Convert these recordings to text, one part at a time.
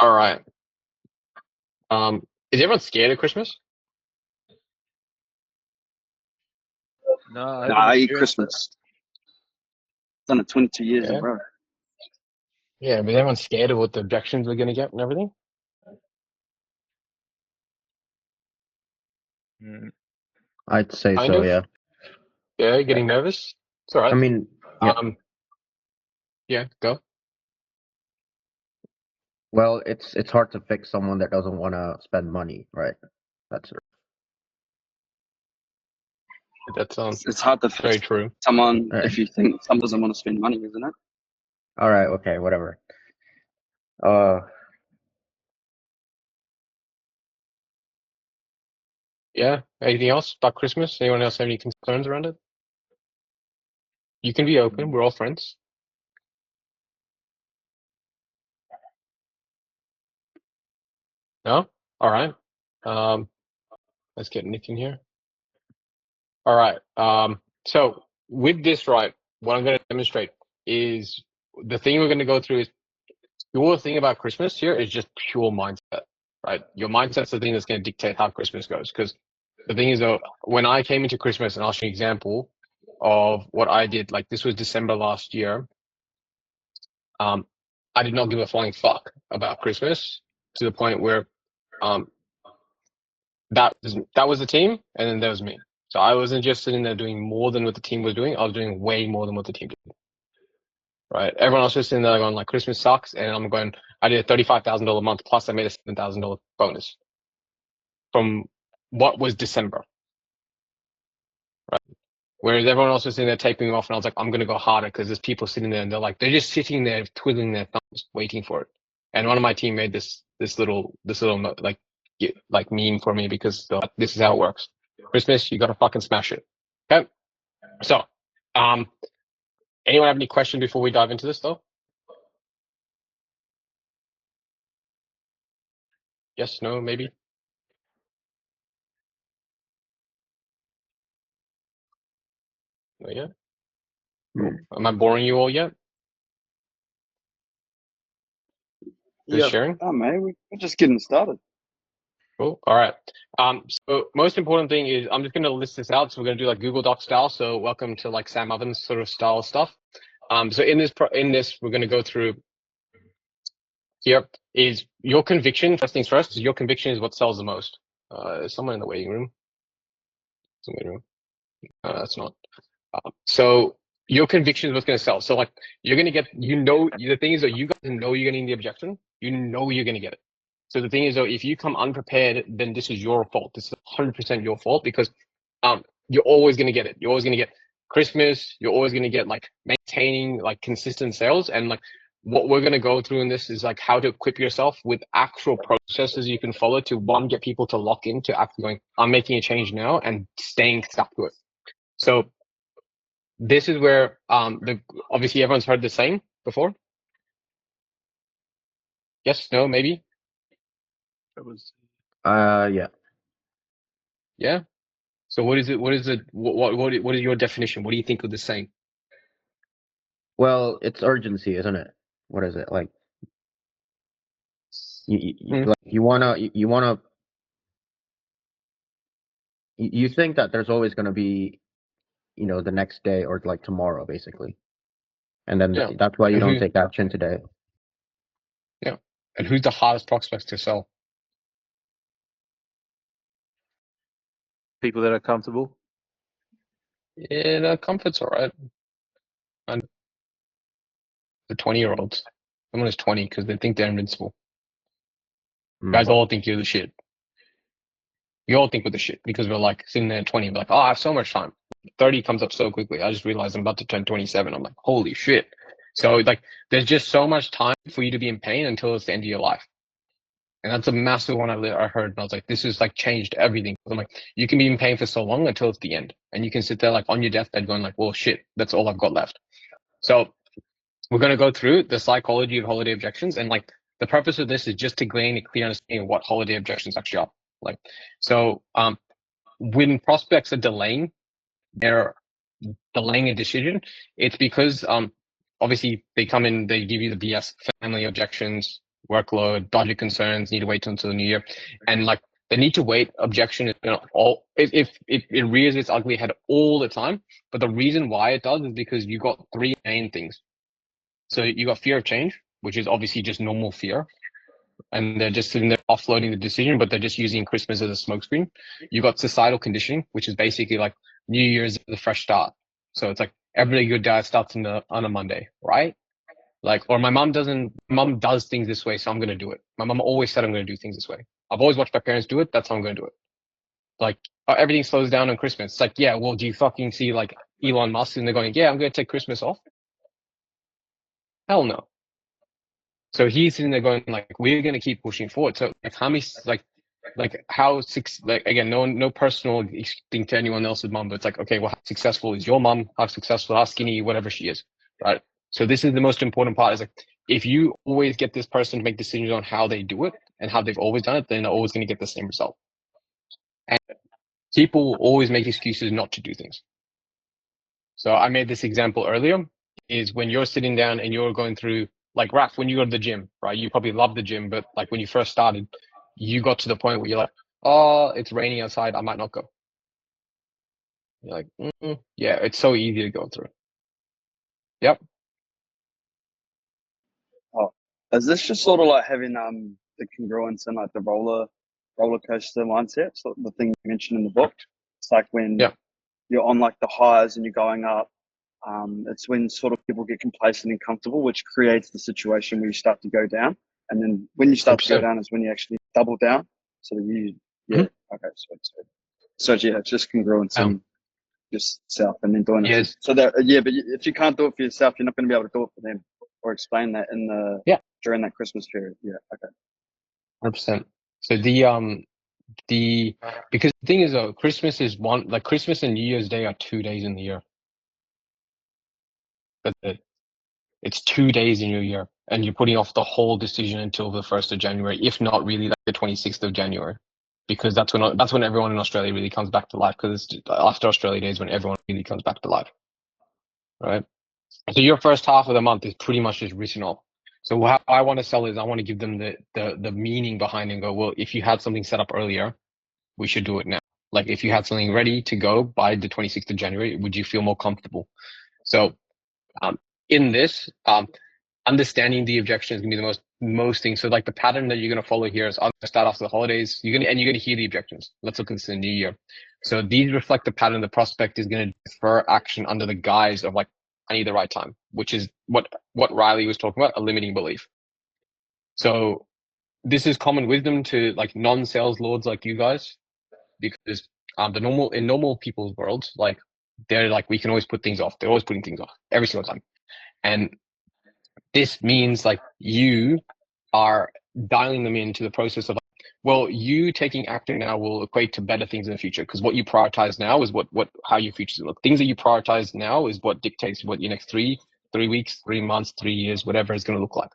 All right. Is everyone scared of Christmas? No, I Nah, haven't I eat experienced it. Christmas. Done it 22 years in Yeah. a row. Yeah, but everyone's scared of what the objections we're gonna get and everything. I'd say Kind so, of. yeah. Yeah, you're getting nervous. It's all right. I mean, yeah. Yeah, go. Well, it's hard to fix someone that doesn't want to spend money, right? That's That's It's hard to very fix true. someone Right. if you think someone doesn't want to spend money, isn't it? all right. Okay, whatever. Yeah. Anything else about Christmas? Anyone else have any concerns around it? You can be open. We're all friends. No? All right. Let's get Nick in here. All right. So with this, right, what I'm going to demonstrate is the thing we're going to go through is your thing about Christmas here is just pure mindset, right? Your mindset's the thing that's going to dictate how Christmas goes. Because the thing is, though, when I came into Christmas, and I'll show you an example of what I did, like this was December last year. I did not give a flying fuck about Christmas to the point where that was the team, and then there was me. So I wasn't just sitting there doing more than what the team was doing. I was doing way more than what the team did. Right? Everyone else was sitting there going like, Christmas sucks, and I'm going, I did a $35,000 month plus I made a $7,000 bonus from what was December. Right? Whereas everyone else was sitting there taping off, and I was like, I'm gonna go harder because there's people sitting there and they're just sitting there twiddling their thumbs, waiting for it. And one of my team made this little like meme for me because this is how it works. Christmas, you gotta fucking smash it. Okay. So, anyone have any question before we dive into this though? Yes, no, maybe. No, yeah. Cool. Am I boring you all yet? Just sharing? Oh, man, we're just getting started. Cool. All right. So most important thing is I'm just going to list this out. So we're going to do like Google Doc style. So welcome to like Sam Ovens sort of style stuff. So in this, we're going to go through here is your conviction. First things first, your conviction is what sells the most. Is someone in the waiting room? Some waiting room. That's not. So your conviction is what's going to sell. So like you're going to get, the thing is that you guys know you're getting the objection. You know you're going to get it. So the thing is though, if you come unprepared, then this is your fault. This is 100% your fault because you're always going to get it. You're always going to get Christmas. You're always going to get like maintaining like consistent sales. And like what we're going to go through in this is like how to equip yourself with actual processes you can follow to one, get people to lock into actually going, I'm making a change now and staying stuck to it. So this is where obviously everyone's heard the same before. Yes, no, maybe. It was yeah. Yeah. So what is it? What is it? What is your definition? What do you think of the saying? Well, it's urgency, isn't it? What is it like? You think that there's always going to be, the next day or like tomorrow, basically, and then Yeah. that's why you don't take action today. Yeah. And who's the hardest prospects to sell? people that are comfortable. Yeah, no, comfort's all right. And the 20-year-olds, someone is 20 because they think they're invincible. Guys all think you're the shit. You all think we're the shit because we're like sitting there at 20 and be like, oh, I have so much time. 30 comes up so quickly. I just realized I'm about to turn 27. I'm like, holy shit. So like, there's just so much time for you to be in pain until it's the end of your life. And that's a massive one I heard. And I was like, this has like changed everything. I'm like, you can be in pain for so long until it's the end. And you can sit there like on your deathbed going like, well, shit, that's all I've got left. So we're going to go through the psychology of holiday objections. And like the purpose of this is just to gain a clear understanding of what holiday objections actually are. Like, so when prospects are delaying a decision, it's because obviously they come in, they give you the BS family objections, workload, budget concerns, need to wait until the new year, and like the need to wait objection is it rears its ugly head all the time. But the reason why it does is because you got three main things. So you got fear of change, which is obviously just normal fear, and they're just sitting there offloading the decision, but they're just using Christmas as a smokescreen. You got societal conditioning, which is basically like New Year's is the fresh start. So it's like every good day starts on a Monday, right? Like, or my mom does things this way, so I'm gonna do it. My mom always said I'm gonna do things this way. I've always watched my parents do it. That's how I'm gonna do it. Like everything slows down on Christmas. It's like, yeah, well, do you fucking see like Elon Musk and they're going, yeah, I'm gonna take Christmas off? Hell no. So he's sitting there going like, we're gonna keep pushing forward. So like how many like how like again, no personal thing to anyone else's mom, but it's like, okay, well, how successful is your mom? How successful, how skinny, whatever she is, right? So this is the most important part, is like, if you always get this person to make decisions on how they do it and how they've always done it, then they're always going to get the same result. And people always make excuses not to do things. So I made this example earlier, is when you're sitting down and you're going through, like Raph, when you go to the gym, right? You probably love the gym, but like when you first started, you got to the point where you're like, oh, it's raining outside, I might not go. You're like, yeah, it's so easy to go through. Yep. Oh, is this just sort of like having the congruence and like the roller coaster mindset? So the thing you mentioned in the book, it's like when you're on like the highs and you're going up. It's when sort of people get complacent and comfortable, which creates the situation where you start to go down. And then when you start to go 100%. down is when you actually double down. So that you, okay, so yeah, it's just congruence and yourself and then doing it. So that, but if you can't do it for yourself, you're not going to be able to do it for them or explain that in the during that Christmas period. Yeah, okay. 100%. So because the thing is, Christmas is Christmas and New Year's Day are 2 days in the year. That's it. It's 2 days in your year, and you're putting off the whole decision until the 1st of January, if not really like the 26th of January, because that's when everyone in Australia really comes back to life. Because after Australia Day is when everyone really comes back to life, right? So your first half of the month is pretty much just written off. So how I want to sell is I want to give them the meaning behind it and go, well, if you had something set up earlier, we should do it now. Like if you had something ready to go by the 26th of January, would you feel more comfortable? So in this, understanding the objection is gonna be the most thing. So like the pattern that you're gonna follow here is I'm gonna start after the holidays. You're gonna hear the objections. Let's look into the new year. So these reflect the pattern. The prospect is gonna defer action under the guise of like, I need the right time, which is what Riley was talking about, a limiting belief. So this is common wisdom to like non-sales lords like you guys, because in normal people's worlds, like they're like, we can always put things off. They're always putting things off every single time. And this means like you are dialing them into the process of, well, you taking action now will equate to better things in the future, because what you prioritize now is how your future's gonna look. Things that you prioritize now is what dictates what your next 3 weeks, 3 months, 3 years, whatever is going to look like.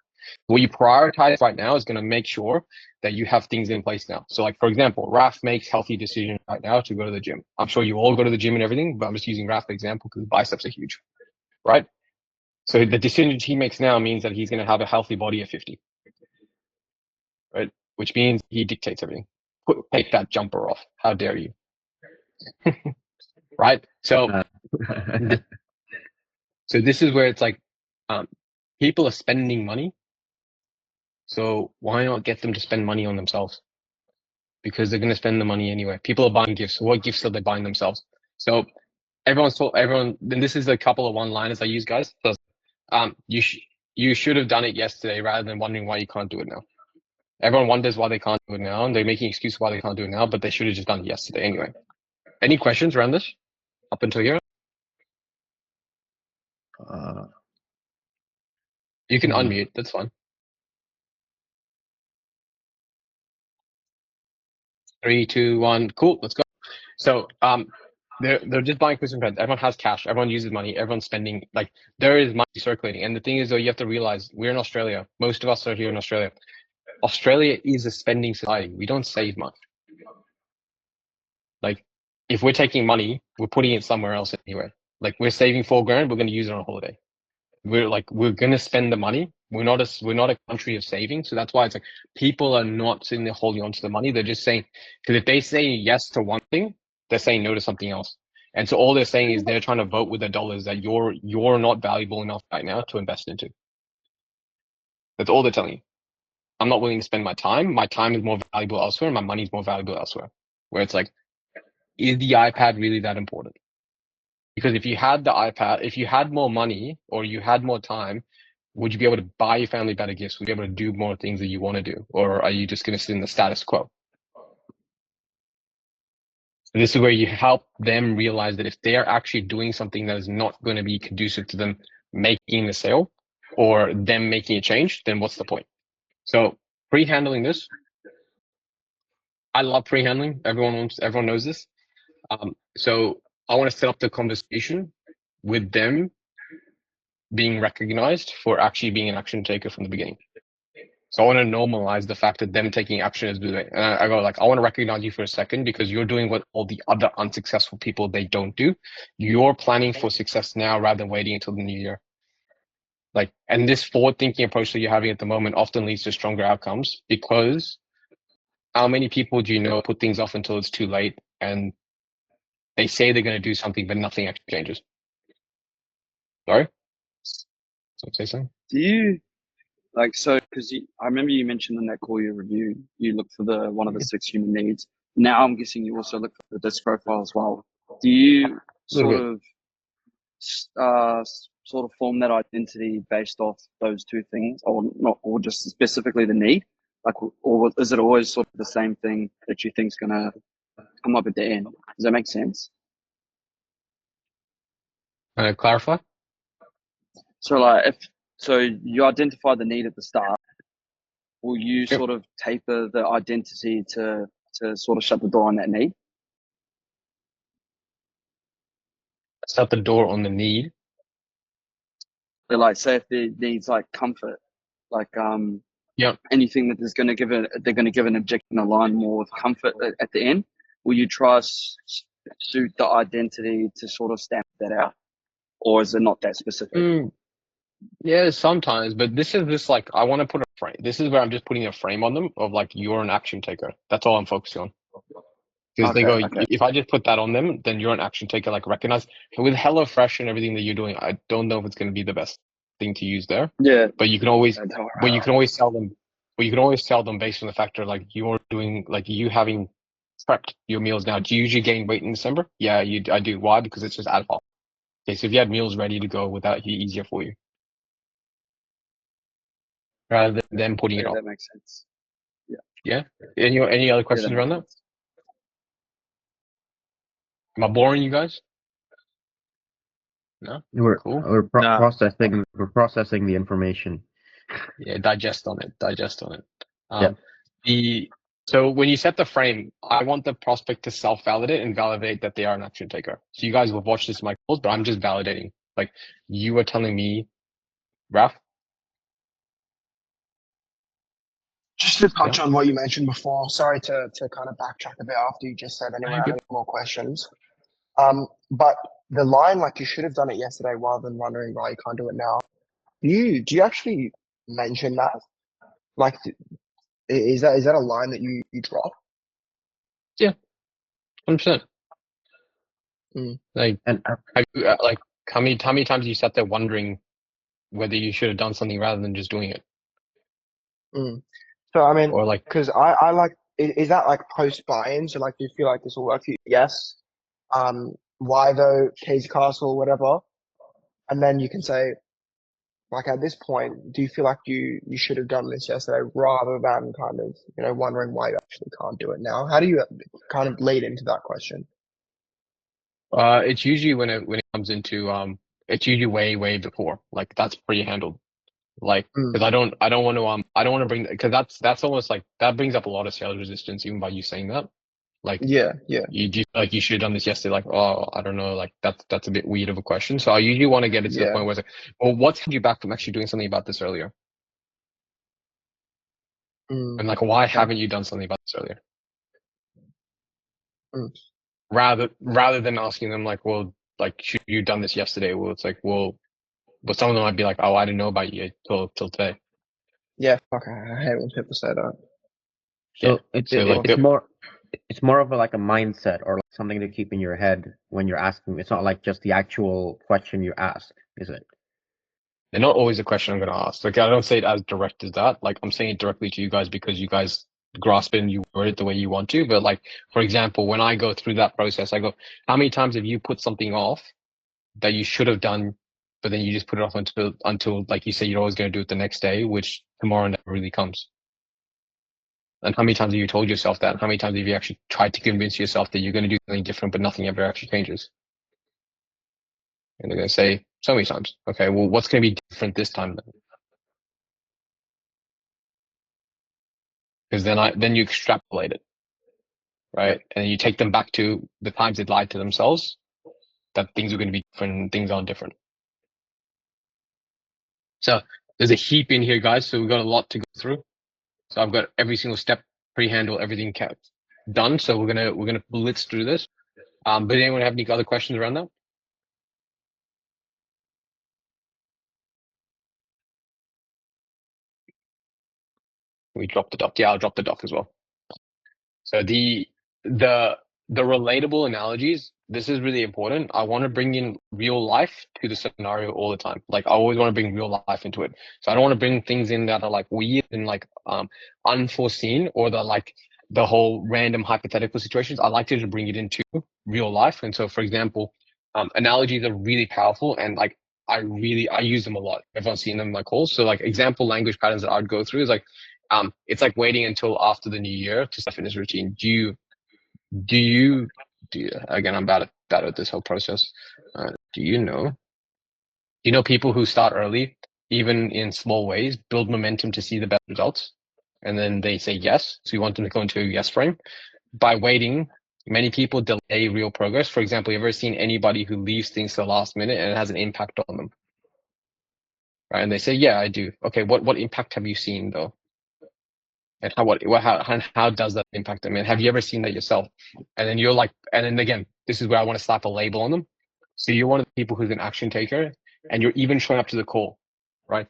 What you prioritize right now is going to make sure that you have things in place now. So like, for example, Raf makes healthy decisions right now to go to the gym. I'm sure you all go to the gym and everything, but I'm just using Raf as an example because biceps are huge, right? So the decisions he makes now means that he's going to have a healthy body at 50, right? Which means he dictates everything. Take that jumper off. How dare you? Right? So, so this is where it's like, people are spending money. So why not get them to spend money on themselves? Because they're going to spend the money anyway. People are buying gifts. What gifts are they buying themselves? So everyone, then this is a couple of one-liners I use, guys. So, you should have done it yesterday rather than wondering why you can't do it now. Everyone wonders why they can't do it now, and they're making excuses why they can't do it now, but they should have just done it yesterday anyway. Any questions around this up until here? You can unmute. That's fine. 3, 2, 1. Cool. Let's go. So they're just buying Christmas presents. Everyone has cash. Everyone uses money. Everyone's spending. Like there is money circulating. And the thing is, though, you have to realize we're in Australia. Most of us are here in Australia. Australia is a spending society. We don't save much. Like if we're taking money, we're putting it somewhere else anyway. Like we're saving $4 grand, we're going to use it on a holiday. we're gonna spend the money. We're not a country of saving, so that's why it's like people are not sitting there holding on to the money. They're just saying, because if they say yes to one thing, they're saying no to something else. And so all they're saying is they're trying to vote with their dollars that you're not valuable enough right now to invest into. That's all they're telling you. I'm not willing to spend my time. My time is more valuable elsewhere. My money is more valuable elsewhere. Where it's like, is the iPad really that important? Because if you had the iPad, if you had more money or you had more time, would you be able to buy your family better gifts? Would you be able to do more things that you want to do? Or are you just going to sit in the status quo? And this is where you help them realize that if they're actually doing something that is not going to be conducive to them making the sale or them making a change, then what's the point? So pre-handling this, I love pre-handling. Everyone knows this. So I want to set up the conversation with them being recognized for actually being an action taker from the beginning. So I want to normalize the fact that them taking action is doing. And I go like, I want to recognize you for a second because you're doing what all the other unsuccessful people they don't do. You're planning for success now rather than waiting until the new year. Like, and this forward-thinking approach that you're having at the moment often leads to stronger outcomes because how many people do you know put things off until it's too late and they say they're going to do something, but nothing actually changes? Sorry? So say something? Do you like so? Because I remember you mentioned in that call you review, you look for the one of the 6 human needs. Now I'm guessing you also look for the disc profile as well. Do you sort of form that identity based off those two things, or not, or just specifically the need? Like, or is it always sort of the same thing that you think's gonna come up at the end? Does that make sense? Clarify? So like so you identify the need at the start, will you Yep. sort of taper the identity to sort of shut the door on that need? Shut the door on the need. So like say if the needs like comfort, like Yep. anything that is going to give it, they're going to give an objection align more with comfort at the end. Will you try suit the identity to sort of stamp that out, or is it not that specific? Yeah, sometimes, but this is this like I want to put a frame. This is where I'm just putting a frame on them of like you're an action taker. That's all I'm focusing on. Because they go, Okay. if I just put that on them, then you're an action taker. Like recognize. But with HelloFresh and everything that you're doing, I don't know if it's going to be the best thing to use there. Yeah. But you can always, sell them. But you can always sell them based on the factor like you're doing, like you having prepped your meals now. Do you usually gain weight in December? Yeah, I do. Why? Because it's just ad hoc. Okay, so if you had meals ready to go, would that be easier for you? Rather than them putting it on. That makes sense. Yeah. Any other questions around that? Am I boring you guys? No. We're Cool. Nah. processing the information. Yeah. Digest on it. Yeah. So when you set the frame, I want the prospect to self-validate and validate that they are an action taker. So you guys will watch this in my calls, but I'm just validating. Like you were telling me, Raf. Just to touch on what you mentioned before, sorry to kind of backtrack a bit after you just said anyway, I have more questions. But the line, like you should have done it yesterday rather than wondering why you can't do it now. Do you actually mention that? Like, is that a line that you drop? Yeah, 100%. Like, And have you, like how many times you sat there wondering whether you should have done something rather than just doing it? So I mean, Or like, because I like, is that like post buy-in? So like, do you feel like this will work for you? Yes. Why though? Case Castle, whatever. And then you can say, like at this point, do you feel like you should have done this yesterday rather than kind of, wondering why you actually can't do it now? How do you kind of lead into that question? it's usually when it comes into it's usually way before. Like that's pre-handled. Like because I don't want to bring, because that's almost like that brings up a lot of sales resistance even by you saying that. Like Yeah. you should have done this yesterday. Like, oh, I don't know. Like that's a bit weird of a question. So I usually want to get it to the point where it's like, well, what's held you back from actually doing something about this earlier? And like, why haven't you done something about this earlier? Rather than asking them like, well, like, should you done this yesterday? Well, it's like, well, But some of them might be like, oh, I didn't know about you till today. Yeah, fuck, I hate when people say that. So Yeah. it's So, like, it's more of like a mindset or like something to keep in your head when you're asking. It's not like just the actual question you ask, is it? they're not always a question I'm going to ask. Like, I don't say it as direct as that. Like, I'm saying it directly to you guys because you guys grasp it and you word it the way you want to. But like, for example, when I go through that process, I go, how many times have you put something off that you should have done, but then you just put it off until like you say you're always going to do it the next day, which tomorrow never really comes. And how many times have you told yourself that? And how many times have you actually tried to convince yourself that you're going to do something different, but nothing ever actually changes? And they're going to say so many times, okay, well, what's going to be different this time then? Because then you extrapolate it, right? And you take them back to the times they lied to themselves that things are going to be different and things aren't different. So there's a heap in here, guys. So we've got a lot to go through. So I've got every single step pre-handle, everything kept done. So we're gonna blitz through this. But anyone have any other questions around that? We dropped the doc. Yeah, I'll drop the doc as well. So the relatable analogies, this is really important. I want to bring in real life to the scenario all the time. Like I always want to bring real life into it. So I don't want to bring things in that are like weird and like unforeseen or the like the whole random hypothetical situations. I like to just bring it into real life. And so for example, analogies are really powerful and like I use them a lot. Everyone's seen them in my calls. So like example language patterns that I'd go through is like it's like waiting until after the new year to start fitness routine. Do you again, I'm bad at this whole process. Do you know people who start early, even in small ways, build momentum to see the best results? And then they say yes. So you want them to go into a yes frame. By waiting, many people delay real progress. For example, you ever seen anybody who leaves things to the last minute and it has an impact on them? Right. And they say, yeah, I do. Okay, what impact have you seen though? And how does that impact them? And have you ever seen that yourself? And then you're like, and then again, this is where I want to slap a label on them. So you're one of the people who's an action taker, and you're even showing up to the call, right?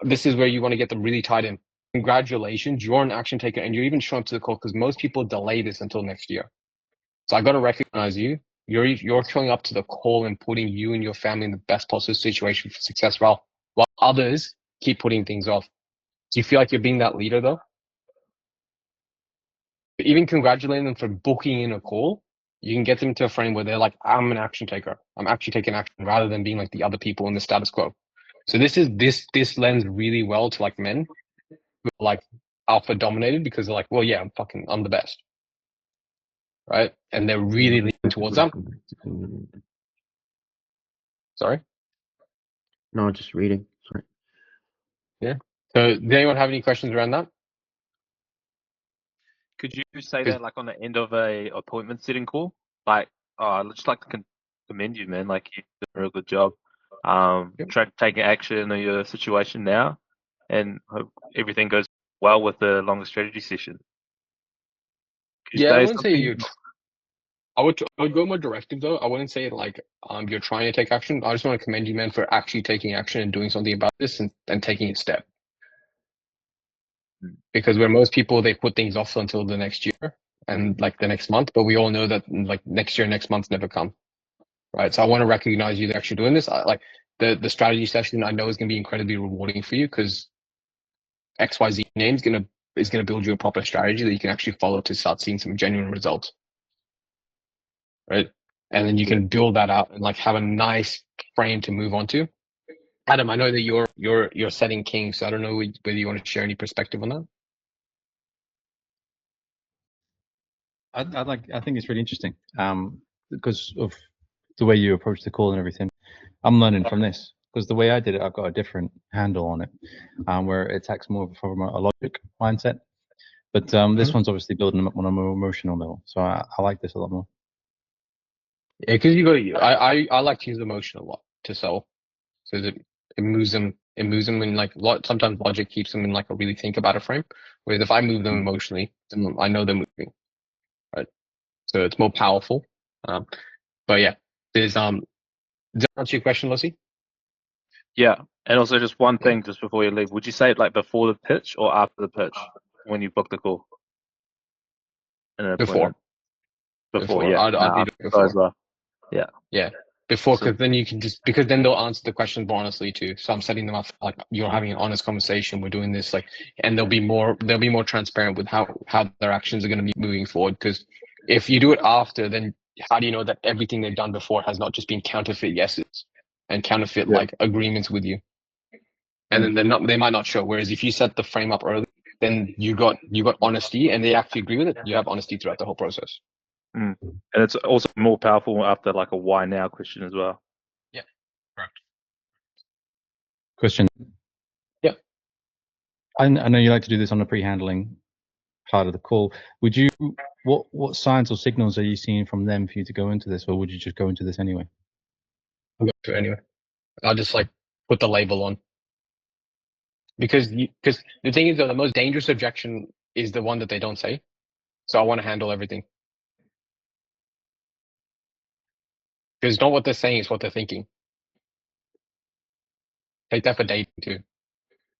This is where you want to get them really tied in. Congratulations, you're an action taker, and you're even showing up to the call because most people delay this until next year. So I got to recognize you. You're showing up to the call and putting you and your family in the best possible situation for success, while others keep putting things off. Do you feel like you're being that leader though? Even congratulating them for booking in a call, you can get them to a frame where they're like, I'm an action taker. I'm actually taking action rather than being like the other people in the status quo. So this lends really well to like men who are like alpha dominated because they're like, well, yeah, I'm the best. Right. And they're really leaning towards that. Sorry? No, just reading. Sorry. Yeah. So does anyone have any questions around that? Could you say that like on the end of a appointment setting call? Like, I'd just like to commend you, man. Like you did a real good job. Yep. Taking action on your situation now, and hope everything goes well with the longer strategy session. Could you Yeah, I say wouldn't say something? you're. I would go more directive though. I wouldn't say like you're trying to take action. I just want to commend you, man, for actually taking action and doing something about this and taking a step. Because where most people they put things off until the next year and like the next month, but we all know that like next year, next month never come, right? So I want to recognize you actually doing this. Like the strategy session, I know is going to be incredibly rewarding for you because XYZ name is gonna build you a proper strategy that you can actually follow to start seeing some genuine results, right? And then you can build that out and like have a nice frame to move on to. Adam, I know that you're setting king, so I don't know whether you want to share any perspective on that. I think it's really interesting because of the way you approach the call and everything. I'm learning from this because the way I did it, I've got a different handle on it, where it attacks more from a logic mindset. But this one's obviously building up on a more emotional level, so I like this a lot more. Yeah, because you got I like to use emotion a lot to sell, so that it moves them in like sometimes logic keeps them in like a really think about a frame. Whereas if I move them emotionally, then I know they're moving, right? So it's more powerful. But yeah, does that answer your question, Lucy? Yeah, and also just one thing just before you leave. Would you say it like before the pitch or after the pitch when you book the call? In an Before. appointment? Before, yeah. I'd No, leave it after as before. well. Yeah. Yeah. Before, So- because then you can because then they'll answer the questions more honestly too. So I'm setting them up like you're having an honest conversation. We're doing this like, and they'll be more transparent with how their actions are going to be moving forward. Because if you do it after, then how do you know that everything they've done before has not just been counterfeit yeses and counterfeit Yeah. like agreements with you? And then they might not show. Whereas if you set the frame up early, then you got honesty, and they actually agree with it. You have honesty throughout the whole process. And it's also more powerful after like a why now question as well. Yeah. Correct. Question. Yeah. I know you like to do this on the pre-handling part of the call. Would you, what signs or signals are you seeing from them for you to go into this, or would you just go into this anyway? I'll go to it anyway. I'll just like put the label on. Because the thing is, though, the most dangerous objection is the one that they don't say. So I want to handle everything. Because not what they're saying is what they're thinking. Take that for dating too.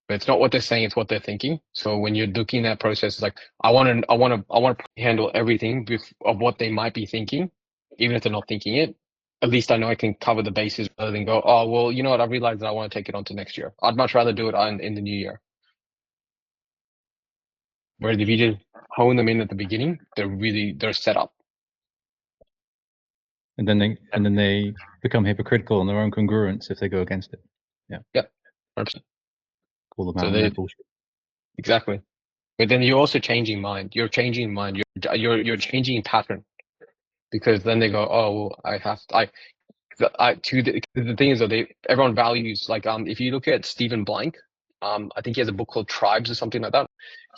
But it's not what they're saying, it's what they're thinking. So when you're looking at that process, it's like I want to handle everything of what they might be thinking, even if they're not thinking it. At least I know I can cover the bases rather than go, oh well, you know what? I realized that I want to take it on to next year. I'd much rather do it in the new year. Whereas if you just hone them in at the beginning, they're set up. And then they become hypocritical on their own congruence if they go against it. Yeah. Yep. 100%. Call them So out on their bullshit. Exactly. But then you're also changing mind. You're changing mind. You're changing pattern, because then they go, oh well, the thing is that everyone values like if you look at Stephen Blank, I think he has a book called Tribes or something like that.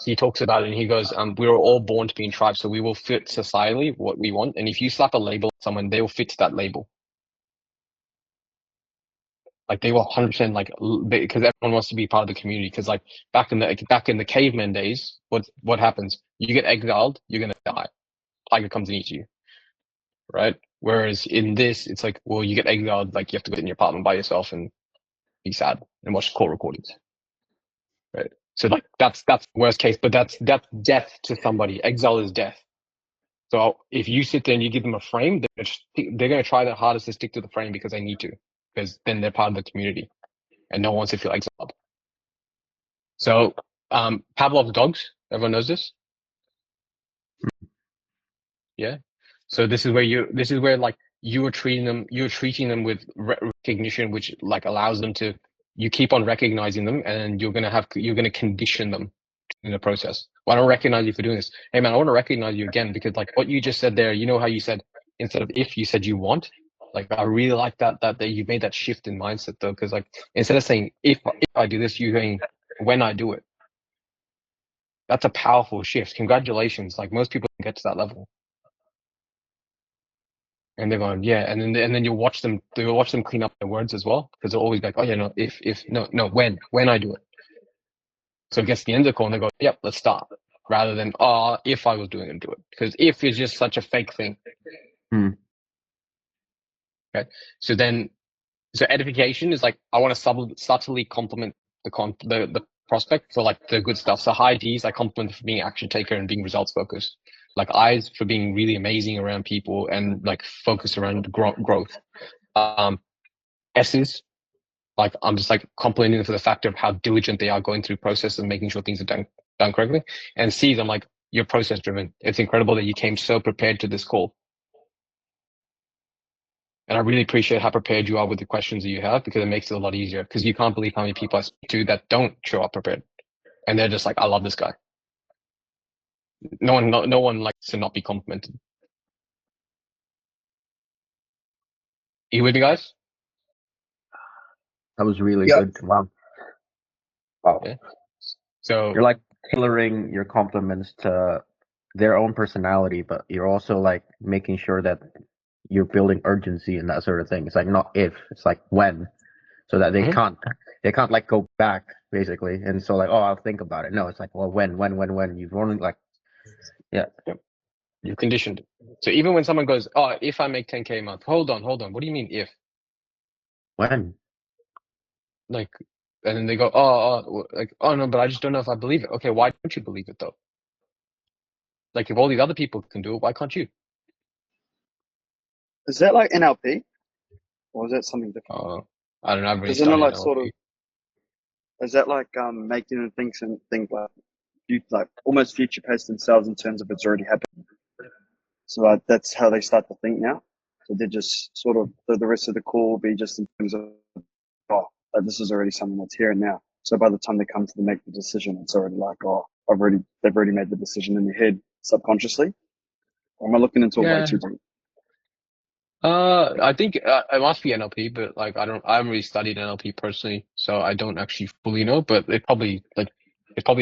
He talks about it and he goes, we were all born to be in tribes, so we will fit societally what we want. And if you slap a label on someone, they will fit to that label. Like they will 100% like because everyone wants to be part of the community. Because like back in the caveman days, what happens? You get exiled, you're gonna die. Tiger comes and eats you, right? Whereas in this, it's like, well, you get exiled, like you have to go in your apartment by yourself and be sad and watch call recordings, right? So like that's worst case, but that's death to somebody. Exile is death. So if you sit there and you give them a frame, they're gonna try their hardest to stick to the frame because they need to, because then they're part of the community. And no one wants to feel exiled. So Pavlov's dogs, everyone knows this. Yeah. So this is where like you're treating them with recognition, which like allows them to, you keep on recognizing them, and you're gonna condition them in the process. Well, I don't recognize you for doing this. Hey man, I want to recognize you again, because like what you just said there, you know how you said instead of if, you said you want. Like I really like that you made that shift in mindset though, because like instead of saying if I do this, you're saying when I do it. That's a powerful shift. Congratulations. Like most people don't get to that level. And they're going, yeah, and then you'll watch them clean up their words as well, because they'll always be like, oh yeah, no, if no, when I do it. So it gets to the end of the call and they go, yep, let's start. Rather than, if I was doing it, and do it. Because if is just such a fake thing. Okay. So edification is like, I want to subtly compliment the prospect for like the good stuff. So high D's, I compliment for being action taker and being results focused. Like I's for being really amazing around people and like focused around growth. S's, like I'm just like complimenting them for the fact of how diligent they are going through process and making sure things are done correctly. And C's, I'm like, you're process driven. It's incredible that you came so prepared to this call. And I really appreciate how prepared you are with the questions that you have, because it makes it a lot easier, because you can't believe how many people I speak to that don't show up prepared. And they're just like, I love this guy. No one likes to not be complimented. Are you with me, guys? That was really Yeah. good. Wow. Wow. Yeah. So You're like tailoring your compliments to their own personality, but you're also like making sure that you're building urgency and that sort of thing. It's like not if, it's like when, so that they can't like go back basically. And so like, oh, I'll think about it. No, it's like, well, when. You've only like, yeah. you're conditioned. So even when someone goes, oh, if I make 10K a month, hold on. What do you mean if? When? Like, and then they go, oh, like, oh no, but I just don't know if I believe it. Okay, why don't you believe it though? Like, if all these other people can do it, why can't you? Is that like NLP, or is that something different? I don't know. I've really Isn't it studied like NLP. sort of? Is that like making them think like you like almost future past themselves in terms of it's already happened? So like that's how they start to think now. So they're just sort of the rest of the call will be just in terms of this is already something that's here and now. So by the time they come to make the decision, it's already like they've already made the decision in their head subconsciously. Or am I looking into it way Yeah. too deep? I think it must be NLP, but like I haven't really studied NLP personally, so I don't actually fully know. But it's probably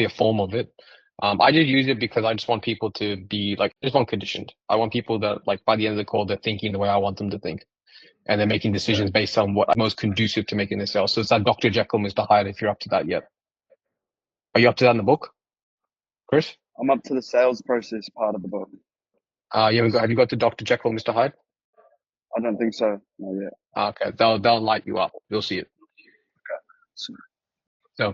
a form of it. I just use it because I just want people to be like, I just want conditioned. I want people that like by the end of the call, they're thinking the way I want them to think, and they're making decisions based on what's most conducive to making the sale. So it's that Dr. Jekyll, Mr. Hyde. If you're up to that yet, are you up to that in the book, Chris? I'm up to the sales process part of the book. Have you got to Dr. Jekyll, Mr. Hyde? I don't think so. No, yet. Okay, they'll light you up. You'll see it. So,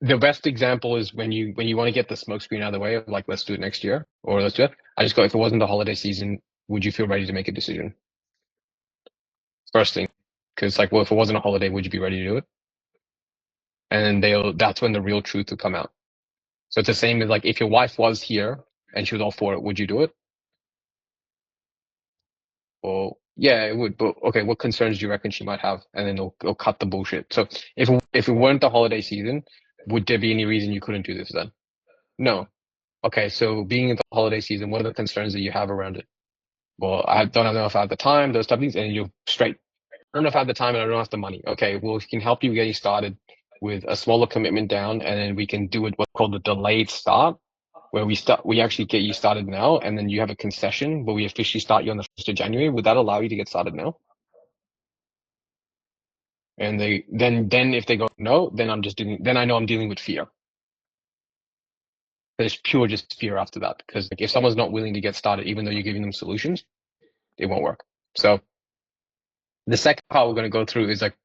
the best example is when you want to get the smoke screen out of the way, like let's do it next year, or let's do it. I just go, if it wasn't the holiday season, would you feel ready to make a decision? First thing, because like, well, if it wasn't a holiday, would you be ready to do it? And then that's when the real truth will come out. So it's the same as like, if your wife was here and she was all for it, would you do it? Well, yeah, it would. But okay, what concerns do you reckon she might have? And then it'll cut the bullshit. So if it weren't the holiday season, would there be any reason you couldn't do this then? No. Okay, so being in the holiday season, what are the concerns that you have around it? Well, I don't know if I have the time, those type of things, and you're straight. I don't know if I have the time and I don't have the money. Okay, well, we can help you getting started with a smaller commitment down, and then we can do it what's called the delayed start, where we actually get you started now, and then you have a concession where we officially start you on the 1st of January. Would that allow you to get started now? And then if they go no, then I know I'm dealing with fear. It's pure just fear after that, because like, if someone's not willing to get started, even though you're giving them solutions, it won't work. So the second part we're going to go through is like,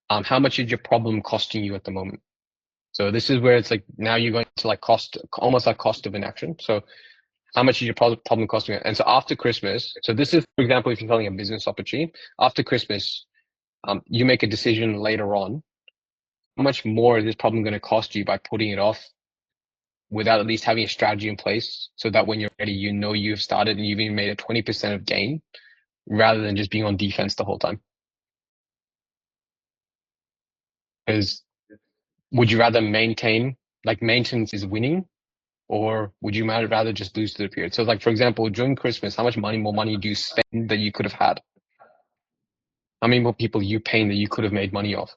how much is your problem costing you at the moment? So this is where it's like, now you're going to like almost like cost of inaction. So how much is your problem costing you? And so after Christmas, so this is, for example, if you're selling a business opportunity, after Christmas, you make a decision later on, how much more is this problem going to cost you by putting it off without at least having a strategy in place, so that when you're ready, you know you've started and you've even made a 20% of gain rather than just being on defense the whole time. Because would you rather maintain, like maintenance is winning, or would you rather just lose to the period? So like, for example, during Christmas, how much more money do you spend that you could have had? How many more people you paying that you could have made money off?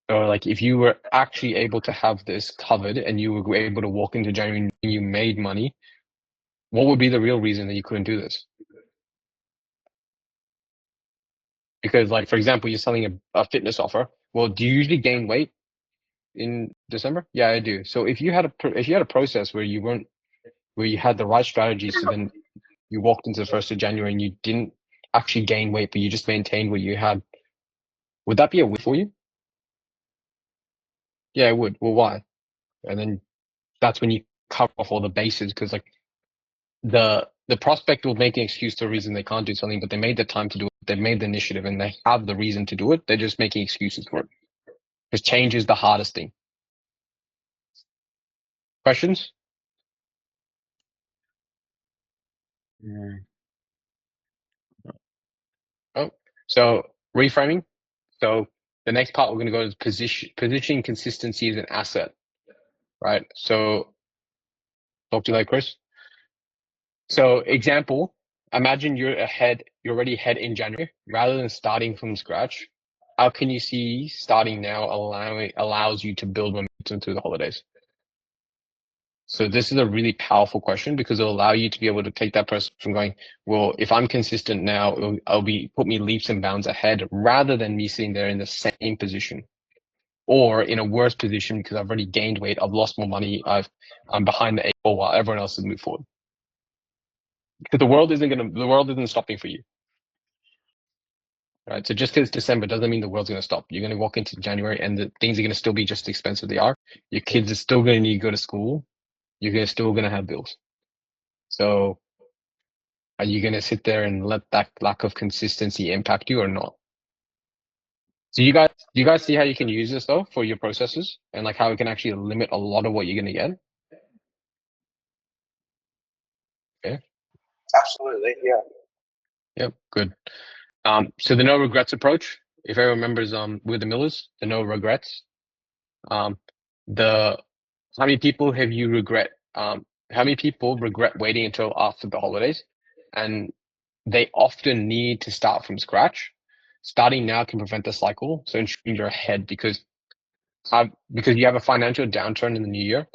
Or like, if you were actually able to have this covered and you were able to walk into January and you made money, what would be the real reason that you couldn't do this? Because like, for example, you're selling a fitness offer. Well, do you usually gain weight in December? Yeah, I do. So if you had a process where you had the right strategies, so then you walked into the 1st of January and you didn't actually gain weight, but you just maintained what you had, would that be a win for you? Yeah, it would. Well, why? And then that's when you cover off all the bases, because like the prospect will make an excuse to a reason they can't do something, but they made the time to do it. They've made the initiative and they have the reason to do it. They're just making excuses for it. Because change is the hardest thing. Questions? Oh, so reframing. So the next part we're going to go is positioning consistency as an asset, right? So talk to you like Chris. So example, imagine you're already ahead in January rather than starting from scratch. How can you see starting now allows you to build momentum through the holidays? So this is a really powerful question, because it'll allow you to be able to take that person from going, well, if I'm consistent now, it'll put me leaps and bounds ahead, rather than me sitting there in the same position or in a worse position because I've already gained weight, I've lost more money, I'm behind the eight ball while everyone else has moved forward. Because the world isn't stopping for you. right? So just because it's December doesn't mean the world's going to stop. You're going to walk into January and the things are going to still be just as expensive they are. Your kids are still going to need to go to school. Still going to have bills. So are you going to sit there and let that lack of consistency impact you or not? So do you guys see how you can use this though for your processes and like how it can actually limit a lot of what you're going to get? Okay. Absolutely, yeah. Yep. Good. So the no regrets approach, if everyone remembers, with the Millers, the no regrets, how many people have you regret, how many people regret waiting until after the holidays? And they often need to start from scratch. Starting now can prevent the cycle. So ensuring you're ahead because you have a financial downturn in the new year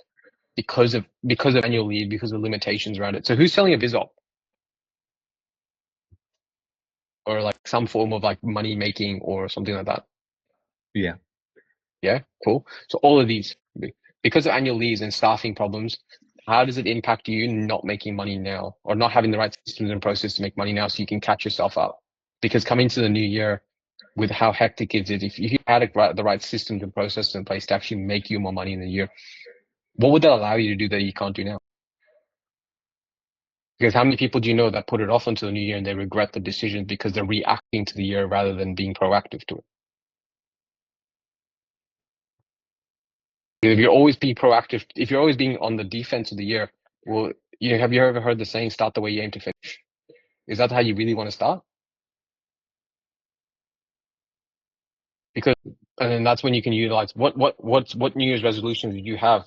because of annual leave, because of limitations around it. So who's selling a biz op? Or like some form of like money making or something like that? Yeah. Yeah, cool. So all of these, because of annual leaves and staffing problems, how does it impact you not making money now or not having the right systems and process to make money now so you can catch yourself up? Because coming to the new year with how hectic it is, if you had the right systems and processes in place to actually make you more money in the year, what would that allow you to do that you can't do now? Because how many people do you know that put it off until the new year and they regret the decision because they're reacting to the year rather than being proactive to it? If you're always being proactive, if you're always being on the defense of the year, well, have you ever heard the saying, start the way you aim to finish? Is that how you really want to start? Because, and then that's when you can utilize what New Year's resolutions did you have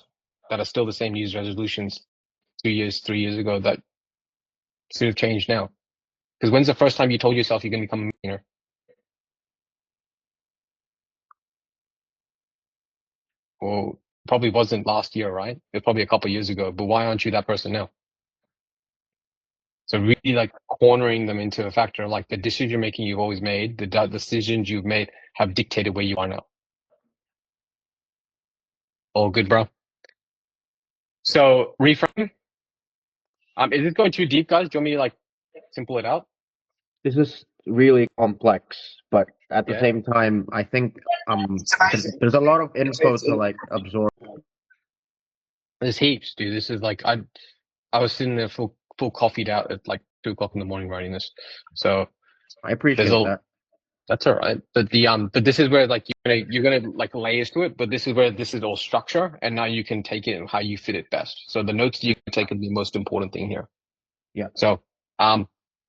that are still the same New Year's resolutions 2 years, 3 years ago that should have changed now? Because when's the first time you told yourself you're going to become a millionaire? Well, probably wasn't last year, right? It was probably a couple of years ago. But why aren't you that person now? So really like cornering them into a factor, like the decision making you've always made, the decisions you've made have dictated where you are now. All good, bro. So reframe. Is this going too deep, guys? Do you want me to like simple it out? This is really complex, but at the Yeah. same time, I think It's amazing. there's a lot of info It's- to like absorb. There's heaps, dude. This is like I was sitting there full coffeeed out at like 2 o'clock in the morning writing this. So I appreciate there's that. that's all right. But but this is where like you're gonna like layers to it, but this is where this is all structure and now you can take it how you fit it best. So the notes you can take are the most important thing here. Yeah. So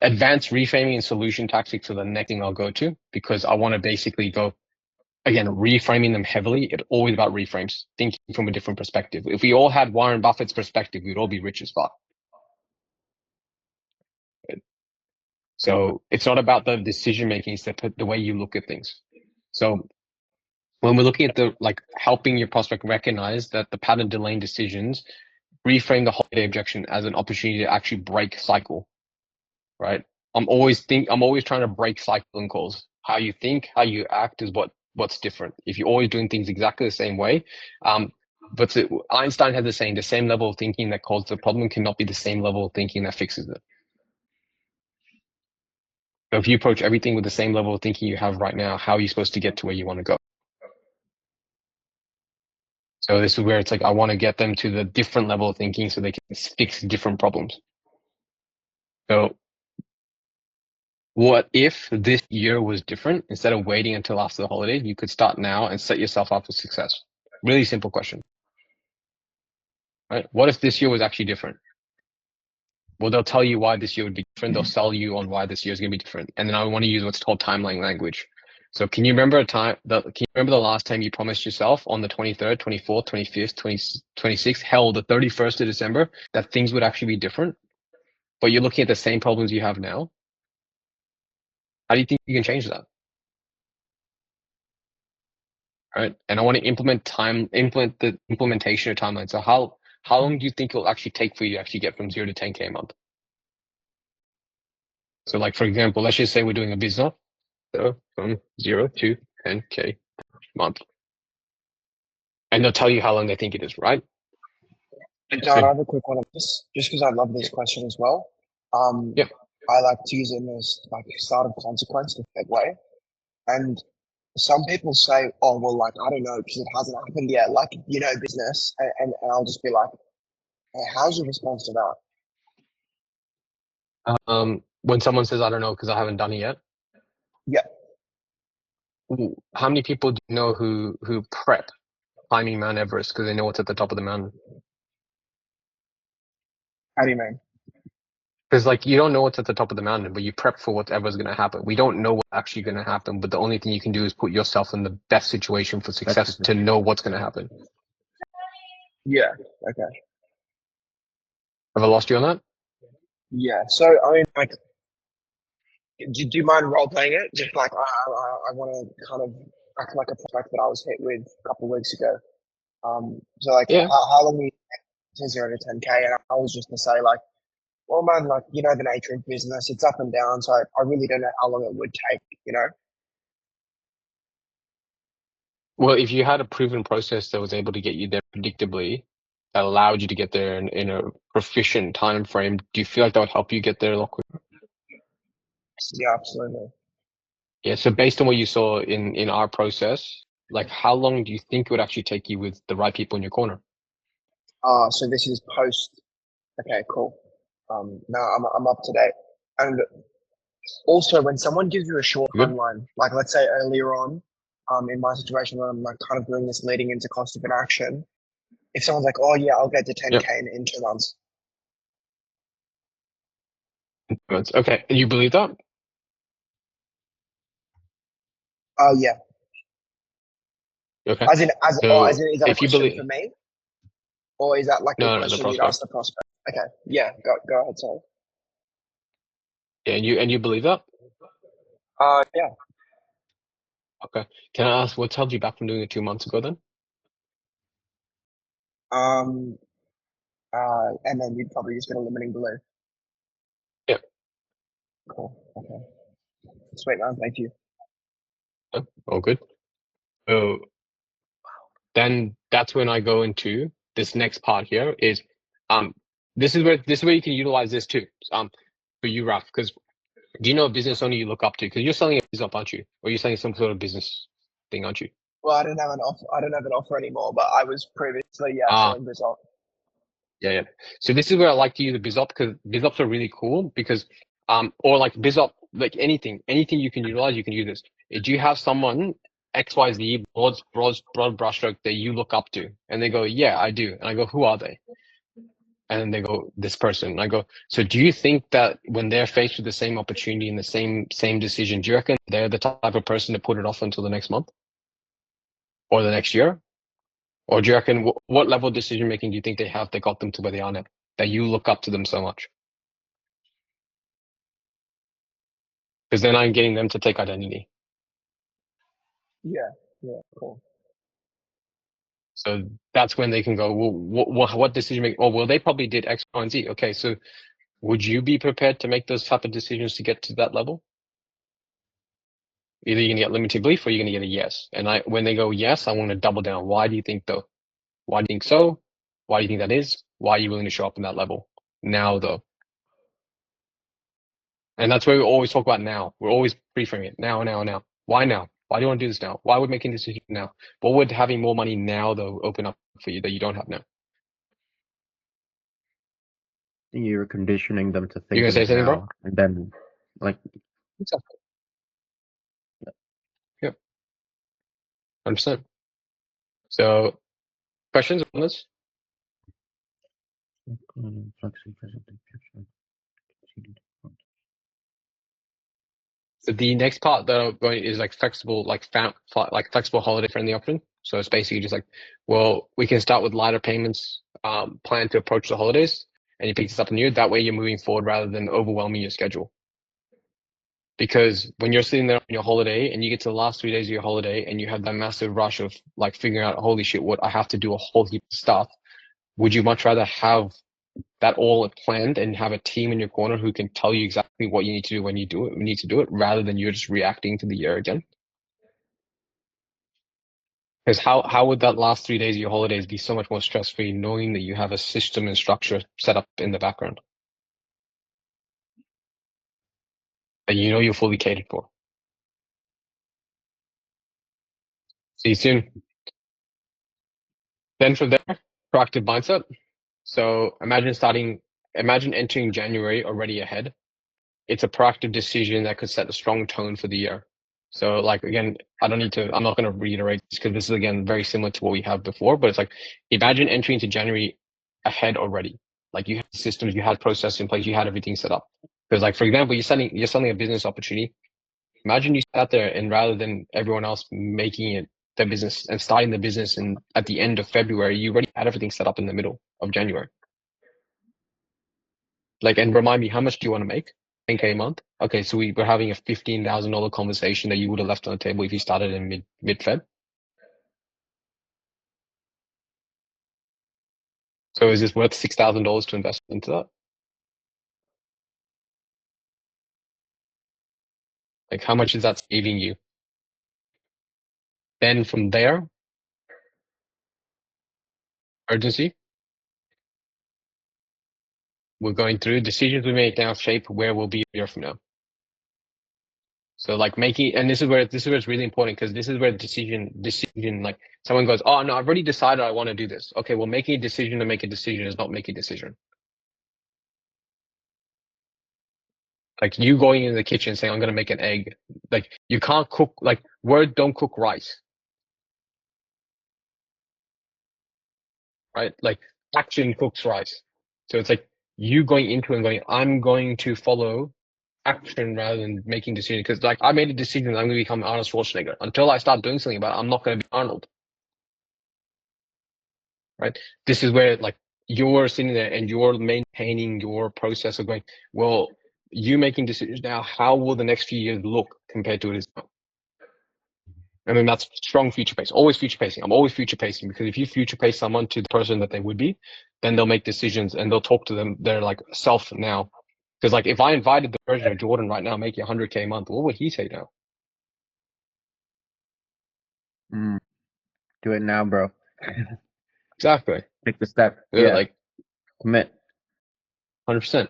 advanced reframing and solution tactics are the next thing I'll go to because I want to basically go again, reframing them heavily. It's always about reframes, thinking from a different perspective. If we all had Warren Buffett's perspective, we'd all be rich as fuck. So it's not about the decision making, it's the way you look at things. So when we're looking at the like helping your prospect recognize that the pattern delaying decisions, reframe the holiday objection as an opportunity to actually break cycle, right? I'm always trying to break cycle in calls. How you think, how you act is what's different. If you're always doing things exactly the same way, but Einstein had the saying, the same level of thinking that causes the problem cannot be the same level of thinking that fixes it. So if you approach everything with the same level of thinking you have right now, how are you supposed to get to where you want to go? So this is where it's like, I want to get them to the different level of thinking so they can fix different problems. So what if this year was different? Instead of waiting until after the holidays, you could start now and set yourself up for success. Really simple question. Right? What if this year was actually different? Well, they'll tell you why this year would be different. They'll sell you on why this year is going to be different. And then I want to use what's called timeline language. So can you remember can you remember the last time you promised yourself on the 23rd, 24th, 25th, 26th, hell, the 31st of December, that things would actually be different? But you're looking at the same problems you have now. How do you think you can change that? Right? And I want to implement the implementation of timeline. So how long do you think it'll actually take for you to actually get from 0 to 10K a month? So like, for example, let's just say we're doing a business. So from 0 to 10K a month. And they'll tell you how long they think it is, right? John, I have a quick one on this, just because I love this question as well. Yeah. I like to use it in this like start of consequence, the Fed way. And some people say, oh, well, like, I don't know, because it hasn't happened yet, like, business. And I'll just be like, hey, how's your response to that? When someone says, I don't know, because I haven't done it yet. Yeah. Ooh, how many people do you know who prep climbing Mount Everest because they know what's at the top of the mountain? How do you mean? Because like you don't know what's at the top of the mountain, but you prep for whatever's going to happen. We don't know what's actually going to happen, but the only thing you can do is put yourself in the best situation for success to know what's going to happen. Yeah. Okay. Have I lost you on that? Yeah. So I mean, like, do you mind role playing it? Just like I want to kind of act like a prospect that I was hit with a couple of weeks ago. So like, Yeah. how long do you to 0 to 10K? And I was just to say like, well, man, like, the nature of business, it's up and down. So I really don't know how long it would take, Well, if you had a proven process that was able to get you there predictably, that allowed you to get there in a proficient time frame, do you feel like that would help you get there a lot quicker? Yeah, absolutely. Yeah. So based on what you saw in our process, like how long do you think it would actually take you with the right people in your corner? So this is post. Okay, cool. Now I'm up to date. And also, when someone gives you a short Good. timeline, like let's say earlier on, in my situation where I'm like kind of doing this leading into cost of inaction, if someone's like, oh yeah, I'll get to 10K in 2 months. Okay. And you believe that? Yeah. Okay. As in, So is that a if you question believe, for me? Or is that like a no, the question you'd prospect. ask the prospect? Okay. Yeah, go ahead, sorry. Yeah, and you believe that? Yeah. Okay. Can I ask what's held you back from doing it 2 months ago then? And then you'd probably just get a limiting belief. Yeah. Cool. Okay. Sweet, man. Thank you. Yeah, all good. So then that's when I go into this next part here is this is where you can utilize this too. For you, Raf, because do you know a business owner you look up to? Because you're selling a business up, aren't you? Or you're selling some sort of business thing, aren't you? Well, I don't have an offer. I don't have an offer anymore, but I was previously, Ah, selling this off. yeah. So this is where I like to use a BizOp because BizOps are really cool because or like BizOp, like anything you can utilize, you can use this. Do you have someone XYZ broad brushstroke that you look up to? And they go, yeah, I do. And I go, who are they? And then they go, this person. And I go, so do you think that when they're faced with the same opportunity and the same decision, do you reckon they're the type of person to put it off until the next month or the next year? Or do you reckon what level of decision making do you think they have that got them to where they are now? That you look up to them so much? Because then I'm getting them to take identity. Yeah. Cool. So that's when they can go, well, what decision making? Oh, well, they probably did X, Y, and Z. Okay, so would you be prepared to make those type of decisions to get to that level? Either you're gonna get limited belief or you're gonna get a yes. And when they go yes, I want to double down. Why do you think though? Why do you think so? Why do you think that is? Why are you willing to show up in that level now though? And that's where we always talk about now. We're always pre-framing it now. Why now? Why do you want to do this now? Why would making this decision now? What would having more money now though open up for you that you don't have now? You're conditioning them to You think gonna of say it something, bro? now, and then like Exactly. Yep. 100%. So questions on this? So the next part that I'm going is like flexible, like flexible holiday friendly option. So it's basically just like, well, we can start with lighter payments, plan to approach the holidays, and you pick this up new. That way you're moving forward rather than overwhelming your schedule. Because when you're sitting there on your holiday and you get to the last 3 days of your holiday and you have that massive rush of like figuring out, holy shit, what I have to do a whole heap of stuff. Would you much rather have that all planned and have a team in your corner who can tell you exactly what you need to do when you need to do it, rather than you're just reacting to the year again? Because how would that last 3 days of your holidays be so much more stress free knowing that you have a system and structure set up in the background that you know you're fully catered for? See you soon. Then from there, proactive mindset. So imagine entering January already ahead. It's a proactive decision that could set a strong tone for the year. So like, again, I'm not going to reiterate this because this is again, very similar to what we have before, but it's like, imagine entering into January ahead already. Like you had systems, you had processes in place, you had everything set up. Because like, for example, you're selling a business opportunity. Imagine you sat there and rather than everyone else making it their business and starting the business and at the end of February, you already had everything set up in the middle of January. Like, and remind me, how much do you want to make? 10K a month? Okay, so we're having a $15,000 conversation that you would have left on the table if you started in mid-Feb. So is this worth $6,000 to invest into that? Like, how much is that saving you? Then from there, urgency. We're going through decisions we make now shape where we'll be a year from now. So like making, and this is where it's really important because this is where decision, like someone goes, oh no, I've already decided I want to do this. Okay, well, making a decision to make a decision is not making a decision. Like you going in the kitchen saying, I'm going to make an egg. Like you can't cook, like word don't cook rice. Right? Like action cooks rice. So it's like you going into and going, I'm going to follow action rather than making decisions. Because like I made a decision that I'm going to become Arnold Schwarzenegger. Until I start doing something about it, I'm not going to be Arnold. Right? This is where like you're sitting there and you're maintaining your process of going, well, you making decisions now, how will the next few years look compared to it is now? And then that's strong future pacing, always future pacing. I'm always future pacing because if you future pace someone to the person that they would be, then they'll make decisions and they'll talk to them. They're like self now. Because like if I invited the version of Jordan right now making 100K a month, what would he say now? Do it now, bro. Exactly. Take the step. Yeah. Yeah. Like Commit. 100%.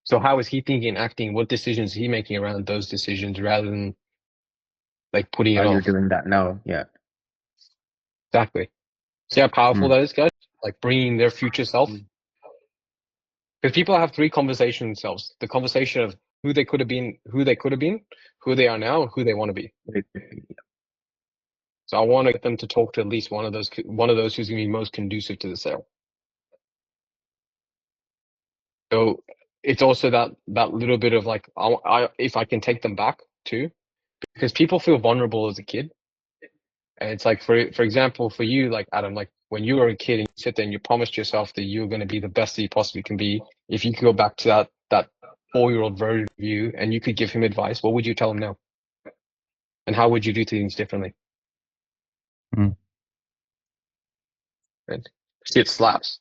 So how is he thinking and acting? What decisions is he making around those decisions rather than like putting it While you're off? doing that now. Yeah. Exactly. See how powerful that is, guys? Like bringing their future self. Because people have three conversations themselves. The conversation of who they could have been, who they are now, and who they want to be. So I want to get them to talk to at least one of those who's going to be most conducive to the sale. So it's also that little bit of like, if I can take them back too, because people feel vulnerable as a kid. And it's like, for example, for you, like Adam, like when you were a kid and you sit there and you promised yourself that you were going to be the best that you possibly can be. If you could go back to that 4-year-old version of you and you could give him advice, what would you tell him now? And how would you do things differently? Right? See, it slaps.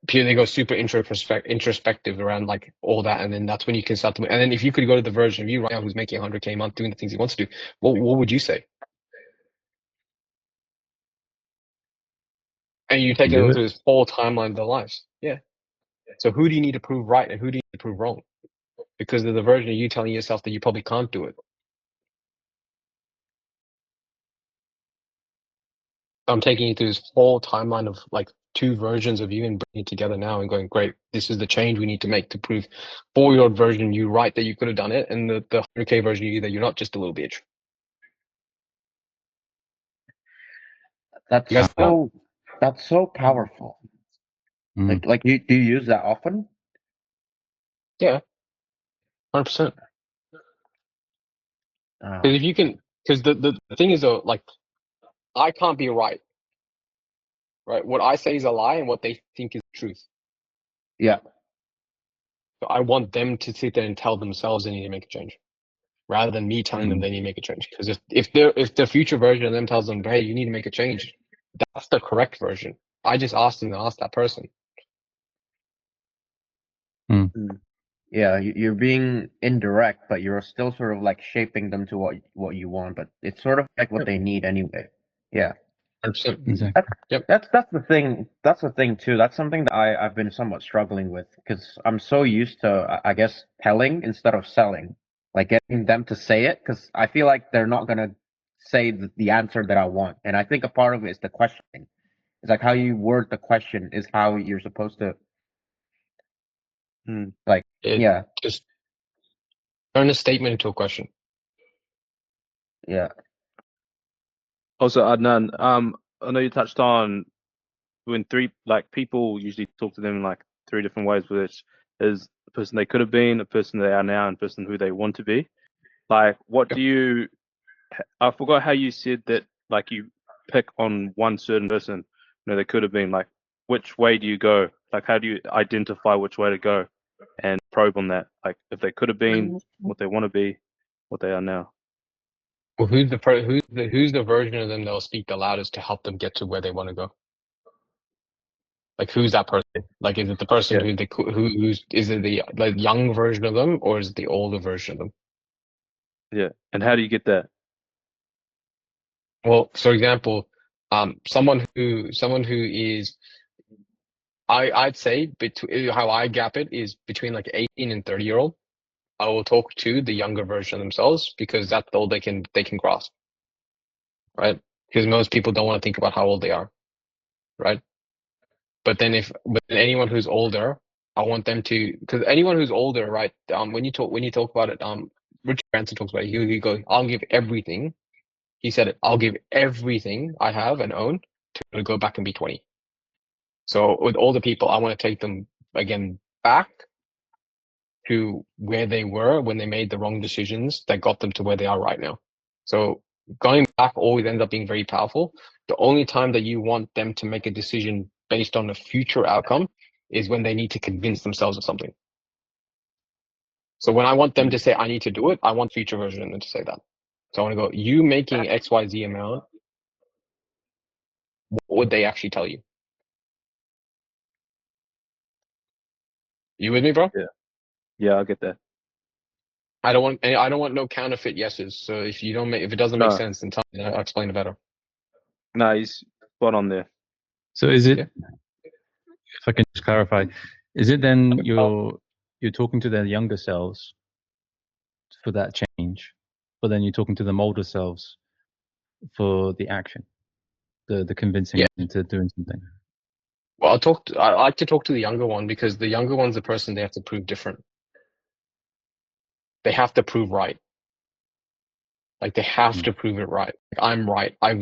They go super introspective around like all that, and then that's when you can start to. And then if you could go to the version of you right now who's making 100K a month doing the things he wants to do, what would you say? And you take them through this whole timeline of their lives. Yeah. So who do you need to prove right and who do you need to prove wrong? Because of the version of you telling yourself that you probably can't do it. I'm taking you through this whole timeline of like 2 versions of you and bringing it together now and going, great, this is the change we need to make to prove 4-year-old version you right that you could have done it, and the 100K version of you that you're not just a little bitch. That's so powerful. Like do you use that often? Yeah, 100%. Because if you can, because the thing is though, like I can't be right. What I say is a lie, and what they think is truth. Yeah. So I want them to sit there and tell themselves they need to make a change, rather than me telling them they need to make a change. Because if the future version of them tells them, hey, you need to make a change, that's the correct version. I just asked them to ask that person. Yeah, you're being indirect, but you're still sort of like shaping them to what you want. But it's sort of like what they need anyway. Yeah. 100%. Exactly. That's the thing. That's the thing too. That's something that I've been somewhat struggling with because I'm so used to I guess telling instead of selling, like getting them to say it because I feel like they're not gonna say the answer that I want. And I think a part of it is the questioning. It's like how you word the question is how you're supposed to like yeah. Just turn a statement into a question. Yeah. Also, Adnan, I know you touched on when people usually talk to them in like 3 different ways, which is the person they could have been, a person they are now, and a person who they want to be. Like, what do you? I forgot how you said that. Like, you pick on one certain person, they could have been. Like, which way do you go? Like, how do you identify which way to go, and probe on that? Like, if they could have been, what they want to be, what they are now. Well, who's the version of them that'll speak the loudest to help them get to where they want to go? Like, who's that person? Like, is it the person Yeah. who's is it the like young version of them, or is it the older version of them? Yeah. And how do you get that? Well, for example, someone who is, I'd say between how I gap it is between like 18 and 30-year-old. I will talk to the younger version of themselves because that's all they can grasp, right? Because most people don't want to think about how old they are, right? But then anyone who's older, I want them to, because anyone who's older, right? When you talk about it, Richard Branson talks about it. He goes, "I'll give everything." He said it. "I'll give everything I have and own to go back and be 20." So with older people, I want to take them again back to where they were when they made the wrong decisions that got them to where they are right now. So going back always ends up being very powerful. The only time that you want them to make a decision based on a future outcome is when they need to convince themselves of something. So when I want them to say, I need to do it, I want future version of them to say that. So I want to go, you making XYZ amount, what would they actually tell you? You with me, bro? Yeah, I get that. I don't want no counterfeit yeses. So if it doesn't make sense, then tell me, I'll explain it better. No, he's spot on there. So is it, Yeah. if I can just clarify, is it then you're talking to their younger selves for that change, but then you're talking to them older selves for the action, the convincing into doing something? Well, I like to talk to the younger one because the younger one's the person they have to prove different. They have to prove right. Like they have to prove it right. Like, I'm right. I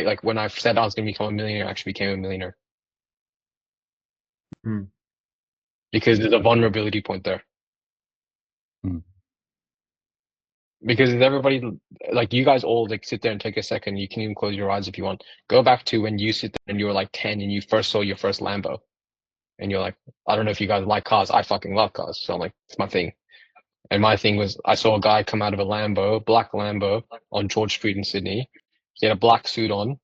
like when I said I was going to become a millionaire, I actually became a millionaire. Because there's a vulnerability point there. Because everybody, like you guys all like sit there and take a second. You can even close your eyes if you want. Go back to when you sit there and you were like 10 and you first saw your first Lambo. And you're like, I don't know if you guys like cars. I fucking love cars. So I'm like, it's my thing. And my thing was, I saw a guy come out of a Lambo, black Lambo, on George Street in Sydney. He had a black suit on,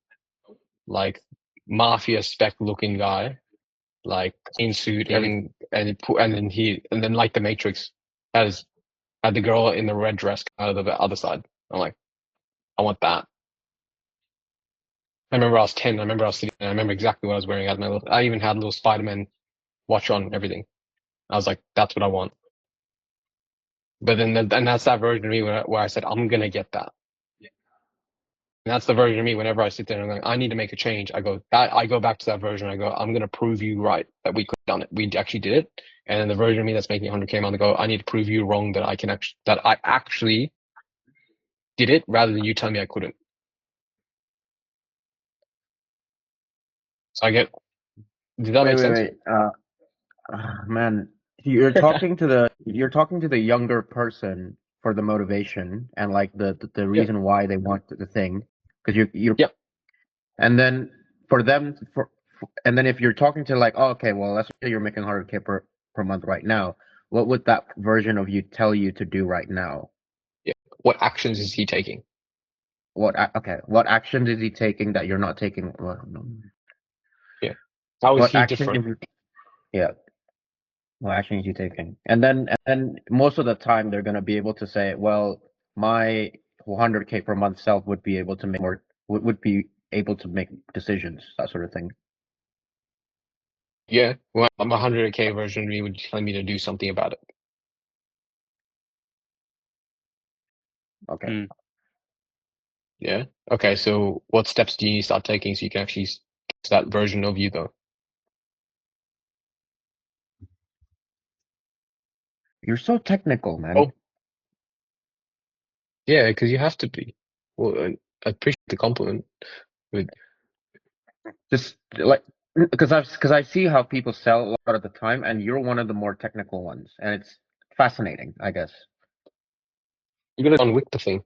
like mafia spec looking guy, like clean suit, and then like the Matrix had the girl in the red dress come out of the other side. I'm like, I want that. I remember I was 10. I remember I was sitting there. I remember exactly what I was wearing. I even had a little Spider-Man watch on, everything. I was like, that's what I want. But then, and that's that version of me where I said, I'm going to get that. And that's the version of me whenever I sit there and I'm like, I need to make a change. I go back to that version. I go, I'm going to prove you right that we could have done it. We actually did it. And then the version of me that's making 100K a month, I go, I need to prove you wrong that I actually did it rather than you telling me I couldn't. So did that make sense? Wait. Man, you're talking to the younger person for the motivation and like the reason why they want the thing, because you're and then for them and then if you're talking to like, oh, okay, well, let's say you're making 100K per month right now, what would that version of you tell you to do right now? Yeah. What actions is he taking? What actions is he taking that you're not taking? Well, no. Yeah. How is he different? What actions you taking? And then most of the time they're gonna be able to say, well, my 100K per month self would be able to make more, would be able to make decisions, that sort of thing. Yeah. Well, I'm 100K version of me would tell me to do something about it. Okay. Yeah. Okay. So what steps do you need to start taking so you can actually get to that version of you though? You're so technical, man. Oh. Yeah, because you have to be. Well, I appreciate the compliment. But Just like because I see how people sell a lot of the time, and you're one of the more technical ones, and it's fascinating, I guess. you gotta John Wick the thing.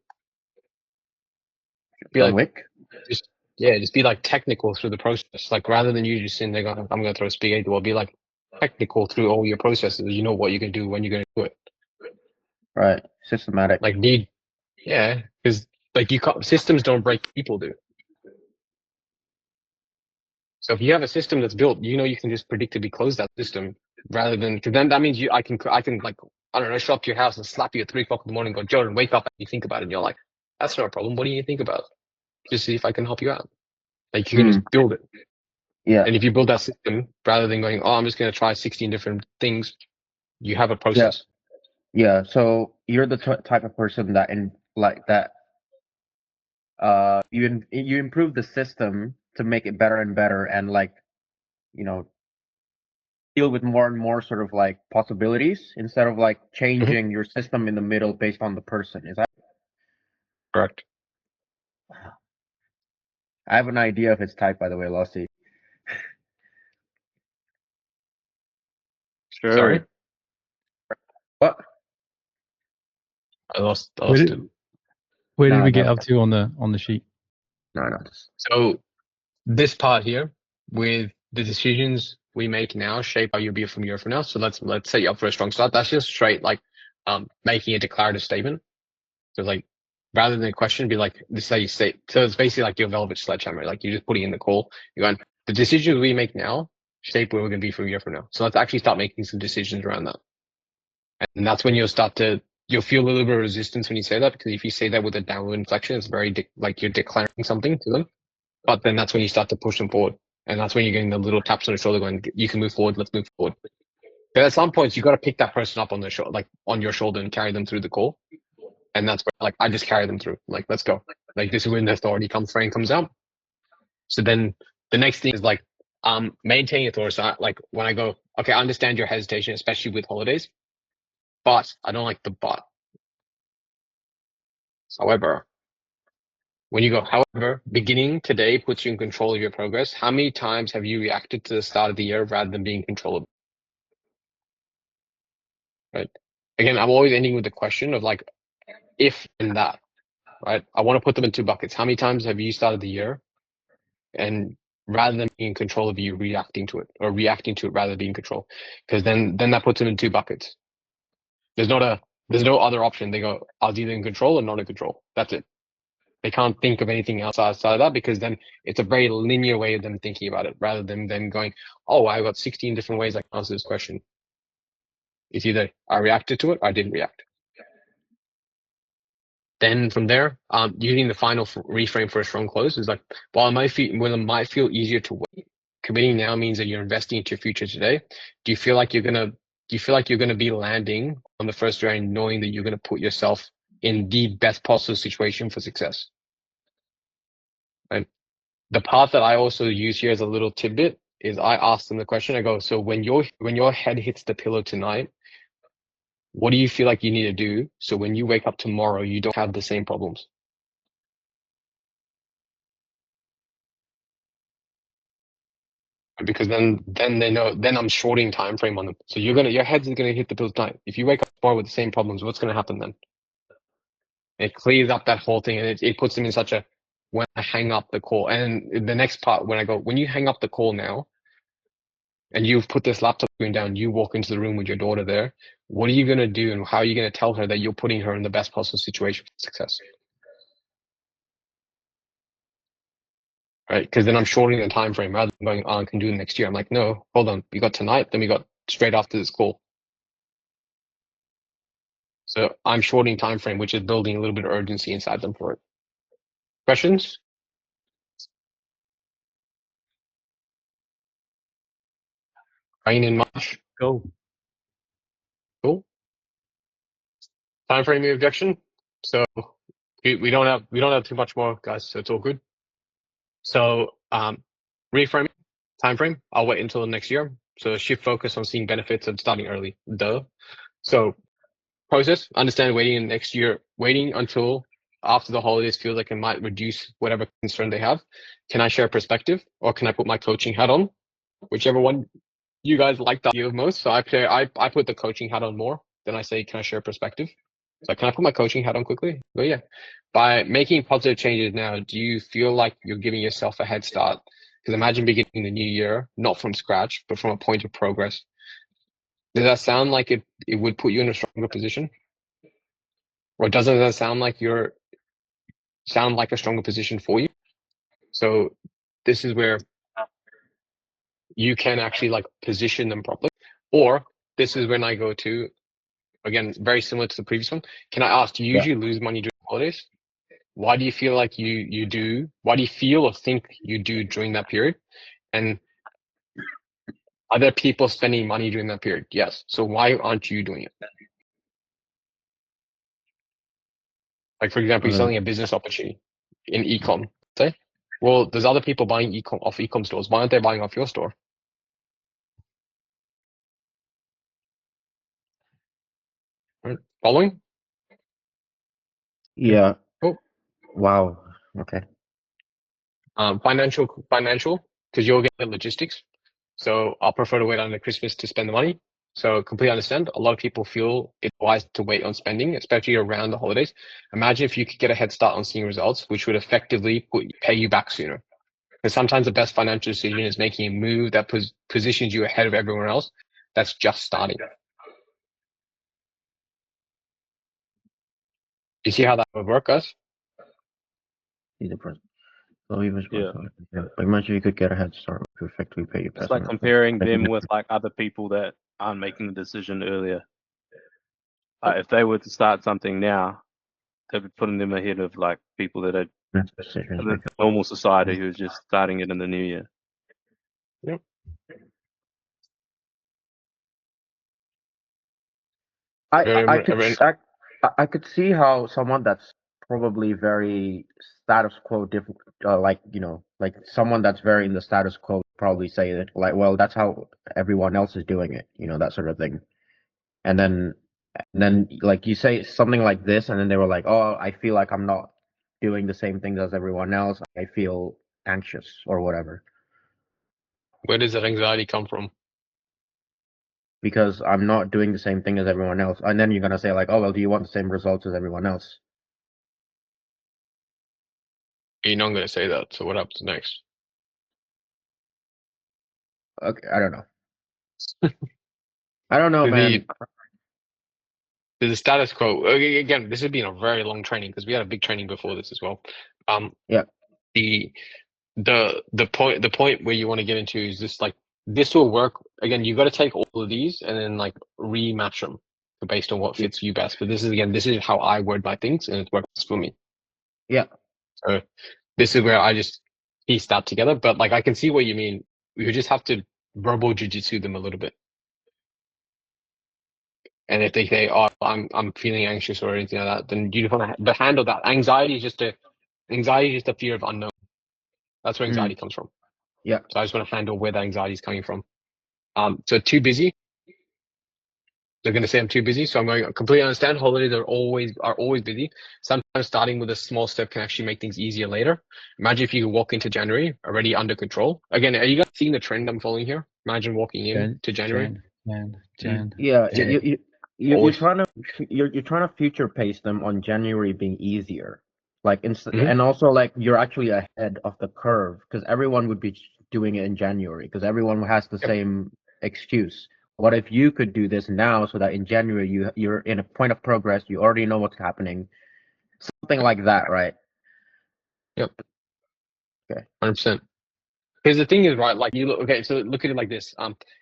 Be John like, Wick. just be like technical through the process. Like rather than you just sitting there going, I'm gonna throw a spaghetti wall, be like technical through all your processes. You know what you can do when you're gonna do it. Right. Systematic. Like yeah, because like you can't, systems don't break, people do. So if you have a system that's built, you know you can just predictably close that system rather than, because then that means I can like, I don't know, show up to your house and slap you at 3 o'clock in the morning and go, Jordan, wake up, and you think about it and you're like, that's not a problem. What do you think about? Just see if I can help you out. Like you can just build it. Yeah. And if you build that system rather than going, oh, I'm just going to try 16 different things, you have a process. Yeah. So you're the type of person that you improve the system to make it better and better, and like, you know, deal with more and more sort of like possibilities instead of like changing your system in the middle based on the person. Is that Correct. I have an idea of his type, by the way, Lossie. Sure. Sorry, What? I lost Where it. did, where did No, we get no. up to on the sheet? No. So this part here with the decisions we make now shape how you'll be from a year from now. So let's set you up for a strong start. That's just straight like making a declarative statement. So like rather than a question, be like this is how you say. So it's basically like your velvet sledgehammer. Like you're just putting in the call. You're going, the decisions we make now shape where we're gonna be from a year from now. So let's actually start making some decisions around that. And that's when you'll feel a little bit of resistance when you say that, because if you say that with a downward inflection, it's very like you're declaring something to them. But then that's when you start to push them forward. And that's when you're getting the little taps on the shoulder going, you can move forward, let's move forward. But at some points, you got to pick that person up on the shoulder, like on your shoulder, and carry them through the call. And that's where, like, I just carry them through. Like, let's go. Like, this is when the authority comes out. So then the next thing is like, maintaining authority. So like when I go, okay, I understand your hesitation, especially with holidays, but I don't like the but. However, when you go, however, beginning today puts you in control of your progress. How many times have you reacted to the start of the year rather than being controllable? Right. Again, I'm always ending with the question of like, if and that, right? I want to put them in two buckets. How many times have you started the year and rather than being in control of you reacting to it, or reacting to it rather than being in control? Because then that puts them in two buckets. There's no other option. They go, I was either in control or not in control. That's it. They can't think of anything else outside of that, because then it's a very linear way of them thinking about it rather than them going, oh, I've got 16 different ways I can answer this question. It's either I reacted to it or I didn't react. Then from there, using the final reframe for a strong close is like, while it might feel easier to wait, committing now means that you're investing into your future today. Do you feel like you're gonna be landing on the first round knowing that you're gonna put yourself in the best possible situation for success? Right. The part that I also use here as a little tidbit is I ask them the question. I go, so when your head hits the pillow tonight, what do you feel like you need to do so when you wake up tomorrow, you don't have the same problems? Because then they know, then I'm shorting time frame on them. So your head's gonna hit the pillow tonight. If you wake up tomorrow with the same problems, what's gonna happen then? It clears up that whole thing, and it puts them in such a, when I hang up the call. And the next part, when I go, when you hang up the call now, and you've put this laptop screen down, you walk into the room with your daughter there, what are you going to do, and how are you going to tell her that you're putting her in the best possible situation for success? Right? Because then I'm shortening the time frame rather than going, oh, I can do it next year. I'm like, no, hold on. We got tonight, then we got straight after this call. So I'm shortening time frame, which is building a little bit of urgency inside them for it. Questions? Rain in March. Cool. Cool. Time frame objection. So we don't have too much more, guys, so it's all good. So reframing time frame. I'll wait until next year. So shift focus on seeing benefits and starting early. So process, understand waiting in next year, waiting until after the holidays feels like it might reduce whatever concern they have. Can I share a perspective, or can I put my coaching hat on? Whichever one you guys like the idea of most. So I put the coaching hat on more. Then I say, can I share a perspective? So can I put my coaching hat on quickly? But yeah, by making positive changes now, do you feel like you're giving yourself a head start? Because imagine beginning the new year, not from scratch, but from a point of progress. Does that sound like it would put you in a stronger position? Or doesn't that sound like a stronger position for you? So this is where you can actually like position them properly. Or this is when I go to, again, very similar to the previous one. Can I ask, do you usually lose money during the holidays? Why do you feel like you do? Why do you feel or think you do during that period? And are there people spending money during that period? Yes. So why aren't you doing it? Like, for example, you're selling a business opportunity in ecom, say. Well, there's other people buying ecom off ecom stores. Why aren't they buying off your store? Right. Following? Yeah. Oh. Wow. Okay. Financial, because you're getting logistics. So I'll prefer to wait until Christmas to spend the money. So completely understand. A lot of people feel it's wise to wait on spending, especially around the holidays. Imagine if you could get a head start on seeing results, which would effectively pay you back sooner. Because sometimes the best financial decision is making a move that positions you ahead of everyone else that's just starting. You see how that would work, guys? He's the president. So he was Yeah. But imagine you could get a head start to effectively pay your It's like personal. comparing them with like other people that aren't making the decision earlier. Like if they were to start something now, they'd be putting them ahead of like people that are in the normal society who's just starting it in the new year. Yep. I could see how someone that's probably very status quo different, like like someone that's very in the status quo would probably say that like, well, that's how everyone else is doing it, that sort of thing. And then like you say something like this, and then they were like, oh, I feel like I'm not doing the same things as everyone else. I feel anxious or whatever Where does that anxiety come from? because I'm not doing the same thing as everyone else. And then you're gonna say like, oh, well, do you want the same results as everyone else? You're not going to say that. So what happens next? Okay, I don't know. I don't know, man. The status quo, again, this has been a very long training because we had a big training before this as well. Yeah. The point where you want to get into is this, like, this will work. Again, you got to take all of these and then like rematch them based on what fits you best. But this is how I word my things, and it works for me. Yeah. So this is where I just piece that together. But like, I can see what you mean. You just have to verbal jujitsu them a little bit. And if they say, "Oh, I'm feeling anxious" or anything like that, then you just want to handle that. Anxiety is just a fear of unknown. That's where anxiety comes from. Yeah. So I just want to handle where that anxiety is coming from. So too busy. They're going to say I'm too busy. So I'm going to completely understand. Holidays are always busy. Sometimes starting with a small step can actually make things easier later. Imagine if you walk into January already under control. Again, are you guys seeing the trend I'm following here? Imagine walking in to January. Yeah. You're trying to future pace them on January being easier. Like and also like you're actually ahead of the curve because everyone would be doing it in January because everyone has the same excuse. What if you could do this now so that in January you're in a point of progress, you already know what's happening, something like that, right? Yep. Okay. 100%. Because the thing is, right, like so look at it like this.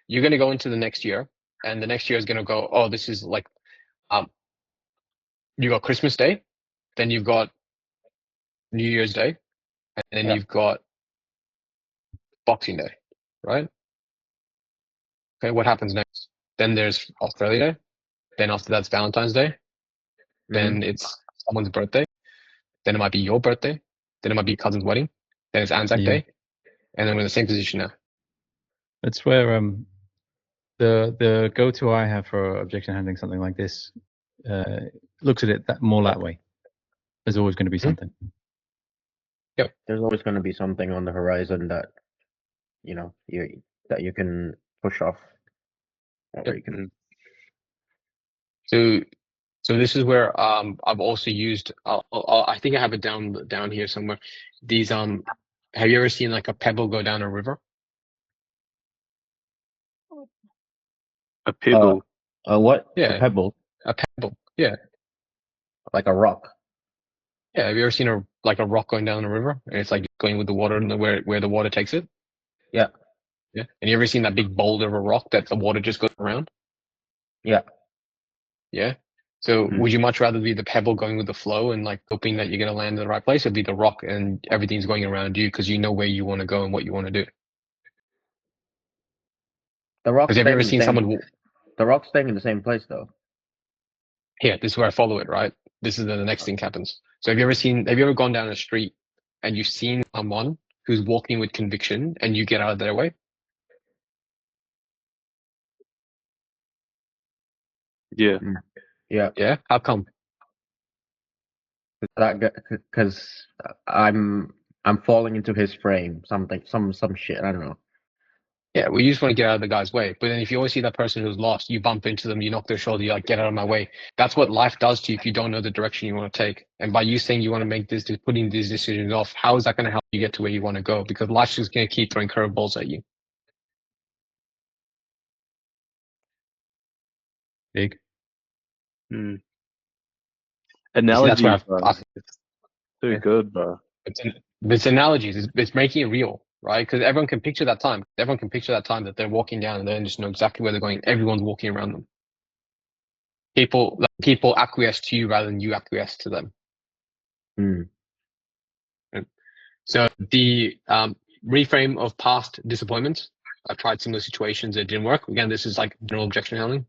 You're gonna go into the next year, and the next year is gonna go, oh, this is like you got Christmas Day, then you've got New Year's Day, and then you've got Boxing Day, right? Okay, what happens next? Then there's Australia Day, then after that's Valentine's Day, then it's someone's birthday, then it might be your birthday, then it might be cousin's wedding, then it's Anzac Yeah. Day, and then we're in the same position now. That's where the go-to I have for objection handling something like this looks at it more that way. There's always going to be something. There's always going to be something on the horizon that that you can push off. Or you can. So this is where I've also used. I think I have it down here somewhere. These have you ever seen like a pebble go down a river? A pebble. What? Yeah. A pebble, A pebble. Yeah. like a rock. Yeah. Have you ever seen a rock going down a river and it's like going with the water and where the water takes it? Yeah. Yeah. And you ever seen that big boulder of a rock that the water just goes around? Yeah. Yeah. So Mhm. would you much rather be the pebble going with the flow and like hoping that you're going to land in the right place, or be the rock and everything's going around you because you know where you want to go and what you want to do? The rock's Because have you ever staying in the seen same. someone? The rock's staying in the same place though. Here, this is where I follow it, right? This is the next thing happens. So have you ever gone down a street and you've seen someone who's walking with conviction and you get out of their way? Yeah. Yeah. Yeah. How come? Because I'm falling into his frame. Some shit. I don't know. Yeah, well, you just want to get out of the guy's way. But then if you always see that person who's lost, you bump into them, you knock their shoulder, you're like, get out of my way. That's what life does to you if you don't know the direction you want to take. And by you saying you want to make this, putting these decisions off, how is that going to help you get to where you want to go? Because life's just going to keep throwing curveballs at you. Big. Mm. See, that's Analogies, where bro. I've It's too Yeah. good, bro. It's analogies. It's making it real, right? Because everyone can picture that time. Everyone can picture that time that they're walking down and they just know exactly where they're going. Everyone's walking around them. People acquiesce to you rather than you acquiesce to them. Hmm. So the reframe of past disappointments. I've tried similar situations that didn't work. Again, this is like general objection handling.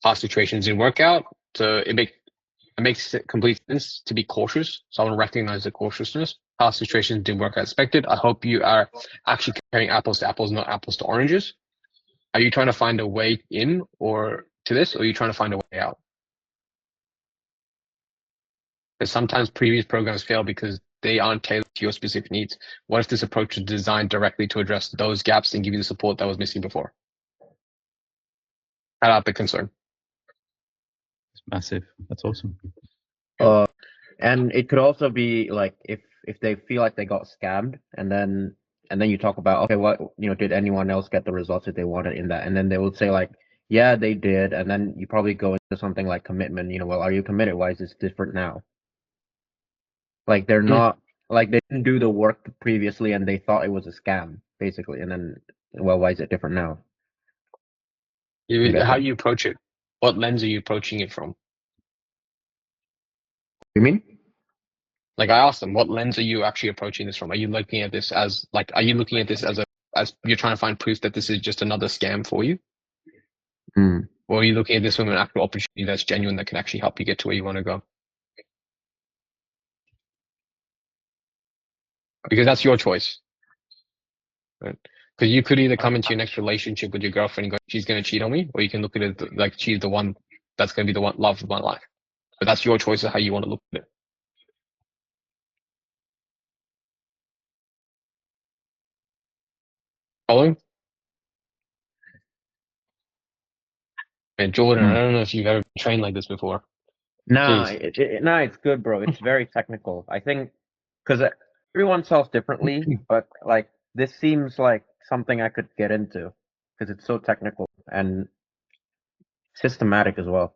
Past situations didn't work out, so it makes complete sense to be cautious. So I want to recognize the cautiousness. Past situations didn't work as expected. I hope you are actually comparing apples to apples, not apples to oranges. Are you trying to find a way in or to this, or are you trying to find a way out? Because sometimes previous programs fail because they aren't tailored to your specific needs. What if this approach is designed directly to address those gaps and give you the support that was missing before? Cut out the concern. It's massive. That's awesome. And it could also be like if they feel like they got scammed, and then you talk about, okay, what did anyone else get the results that they wanted in that? And then they would say like, yeah, they did. And then you probably go into something like commitment. Well, are you committed? Why is this different now? Like they're not like they didn't do the work previously and they thought it was a scam basically. And then, well, why is it different now? How you approach it? What lens are you approaching it from? You mean? Like I asked them, what lens are you actually approaching this from? Are you looking at this as as you're trying to find proof that this is just another scam for you? Or are you looking at this from an actual opportunity that's genuine that can actually help you get to where you want to go? Because that's your choice. Right? Because you could either come into your next relationship with your girlfriend and go, she's going to cheat on me, or you can look at it like she's the one that's going to be the one love of my life. But that's your choice of how you want to look at it. Following? And Jordan, I don't know if you've ever been trained like this before. Nah, Please. it's good, bro. It's very technical. I think because everyone sells differently, but like this seems like something I could get into because it's so technical and systematic as well.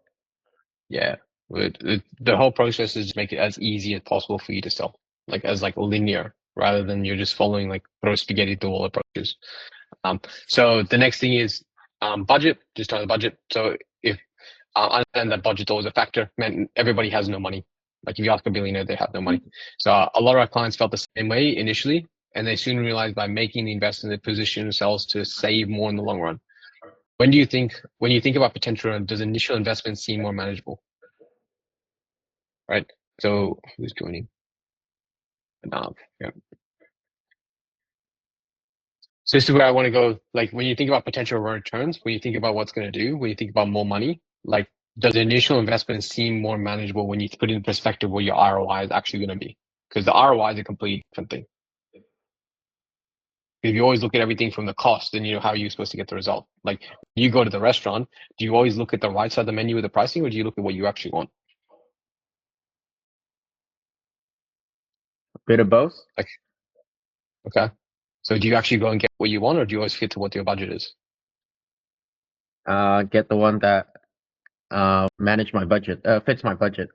Yeah. The whole process is to make it as easy as possible for you to sell, like as like linear, rather than you're just following like throw spaghetti at the wall approaches. So the next thing is budget. Just on the budget. So if I understand that budget's always a factor, man, everybody has no money. Like if you ask a billionaire, they have no money. So a lot of our clients felt the same way initially, and they soon realized by making the investment, they position themselves to save more in the long run. When you think about potential, does initial investment seem more manageable? Right? So who's joining? Yeah. So this is where I want to go. Like when you think about potential returns, when you think about what's going to do, when you think about more money, like does the initial investment seem more manageable when you put it in perspective what your ROI is actually going to be? Because the ROI is a completely different thing. If you always look at everything from the cost, then you know how you're supposed to get the result. Like you go to the restaurant, do you always look at the right side of the menu with the pricing, or do you look at what you actually want? A bit of both. Like, okay. So do you actually go and get what you want, or do you always fit to what your budget is? Get the one that manage my budget, fits my budget.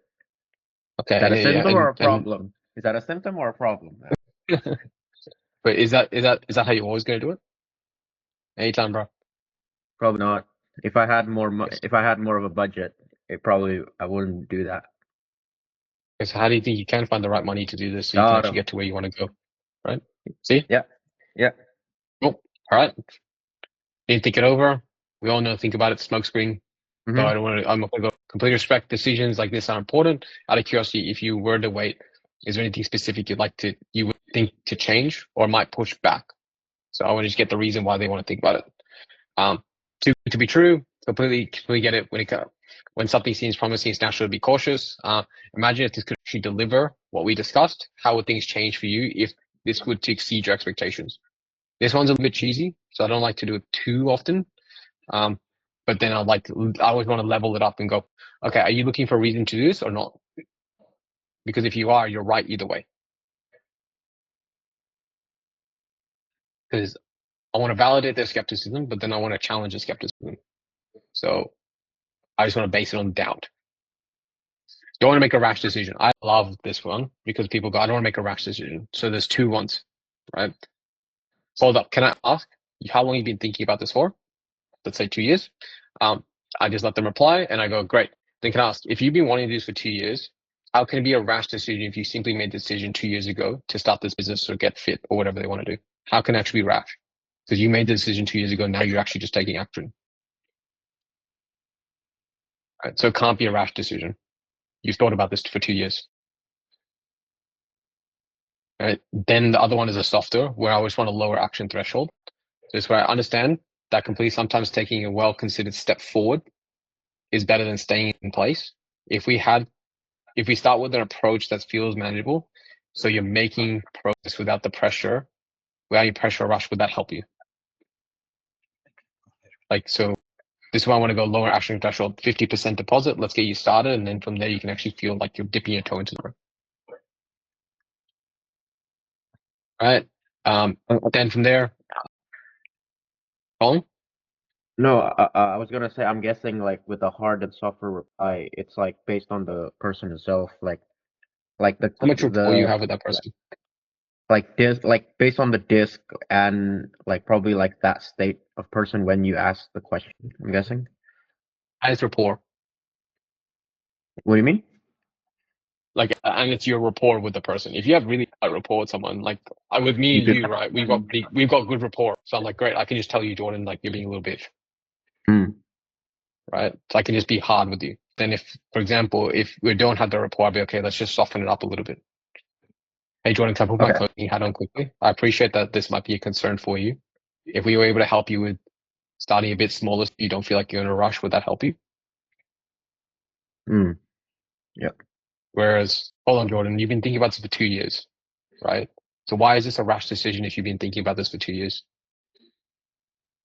Okay. Is that a Yeah, symptom or a problem? Is that a symptom or a problem? but is that how you're always going to do it? Anytime, bro. Probably not. If I had if I had more of a budget, I wouldn't do that. So how do you think you can find the right money to do this so you can Got actually 'em. get to where you want to go? Right? See? Yeah. Yeah. Cool. All right. Didn't think it over. We all know, think about it, smokescreen. So Mhm. I don't want to, I'm not going to go complete respect. Decisions like this are important. Out of curiosity, if you were to wait, is there anything specific you would think to change or might push back? So I want to just get the reason why they want to think about it. To be true, completely get it. When something seems promising, it's natural to be cautious. Imagine if this could actually deliver what we discussed. How would things change for you if this would to exceed your expectations? This one's a little bit cheesy, so I don't like to do it too often. But then I always want to level it up and go, okay, are you looking for a reason to do this or not? Because if you are, you're right either way. Because I want to validate their skepticism, but then I want to challenge the skepticism. So I just want to base it on doubt. Don't want to make a rash decision. I love this one because people go, I don't want to make a rash decision. So there's two ones, right? Hold up. Can I ask how long you've been thinking about this for? Let's say 2 years. I just let them reply and I go, great. Then can I ask, if you've been wanting to do this for 2 years, how can it be a rash decision if you simply made the decision 2 years ago to start this business or get fit or whatever they want to do? How can it actually be rash? Because you made the decision 2 years ago. Now you're actually just taking action. Right? So it can't be a rash decision. You've thought about this for 2 years. Right? Then the other one is a softer, where I always want a lower action threshold. So it's where I understand that completely sometimes taking a well-considered step forward is better than staying in place. If we start with an approach that feels manageable, so you're making progress without the pressure, without any pressure or rush, would that help you? Like, so this is why I want to go lower action threshold, 50% deposit. Let's get you started. And then from there, you can actually feel like you're dipping your toe into the river. Right. Then from there, Colin? No, I was gonna say I'm guessing like with a hard and softer reply, it's like based on the person itself, like the How much rapport you have with that person? like this, like based on the disc and like probably like that state of person when you ask the question. I'm guessing. Highest rapport. What do you mean? Like, and it's your rapport with the person. If you have really high rapport with someone, like with me and you, right? We've got good rapport. So I'm like, great. I can just tell you, Jordan, like you're being a little bitch. Right? So I can just be hard with you. Then if, for example, if we don't have the rapport, I'll be okay, let's just soften it up a little bit. Hey, Jordan, can I put my coaching hat on quickly? I appreciate that this might be a concern for you. If we were able to help you with starting a bit smaller, so you don't feel like you're in a rush, would that help you? Yep. Whereas, hold on, Jordan, you've been thinking about this for 2 years, right? So why is this a rash decision if you've been thinking about this for 2 years?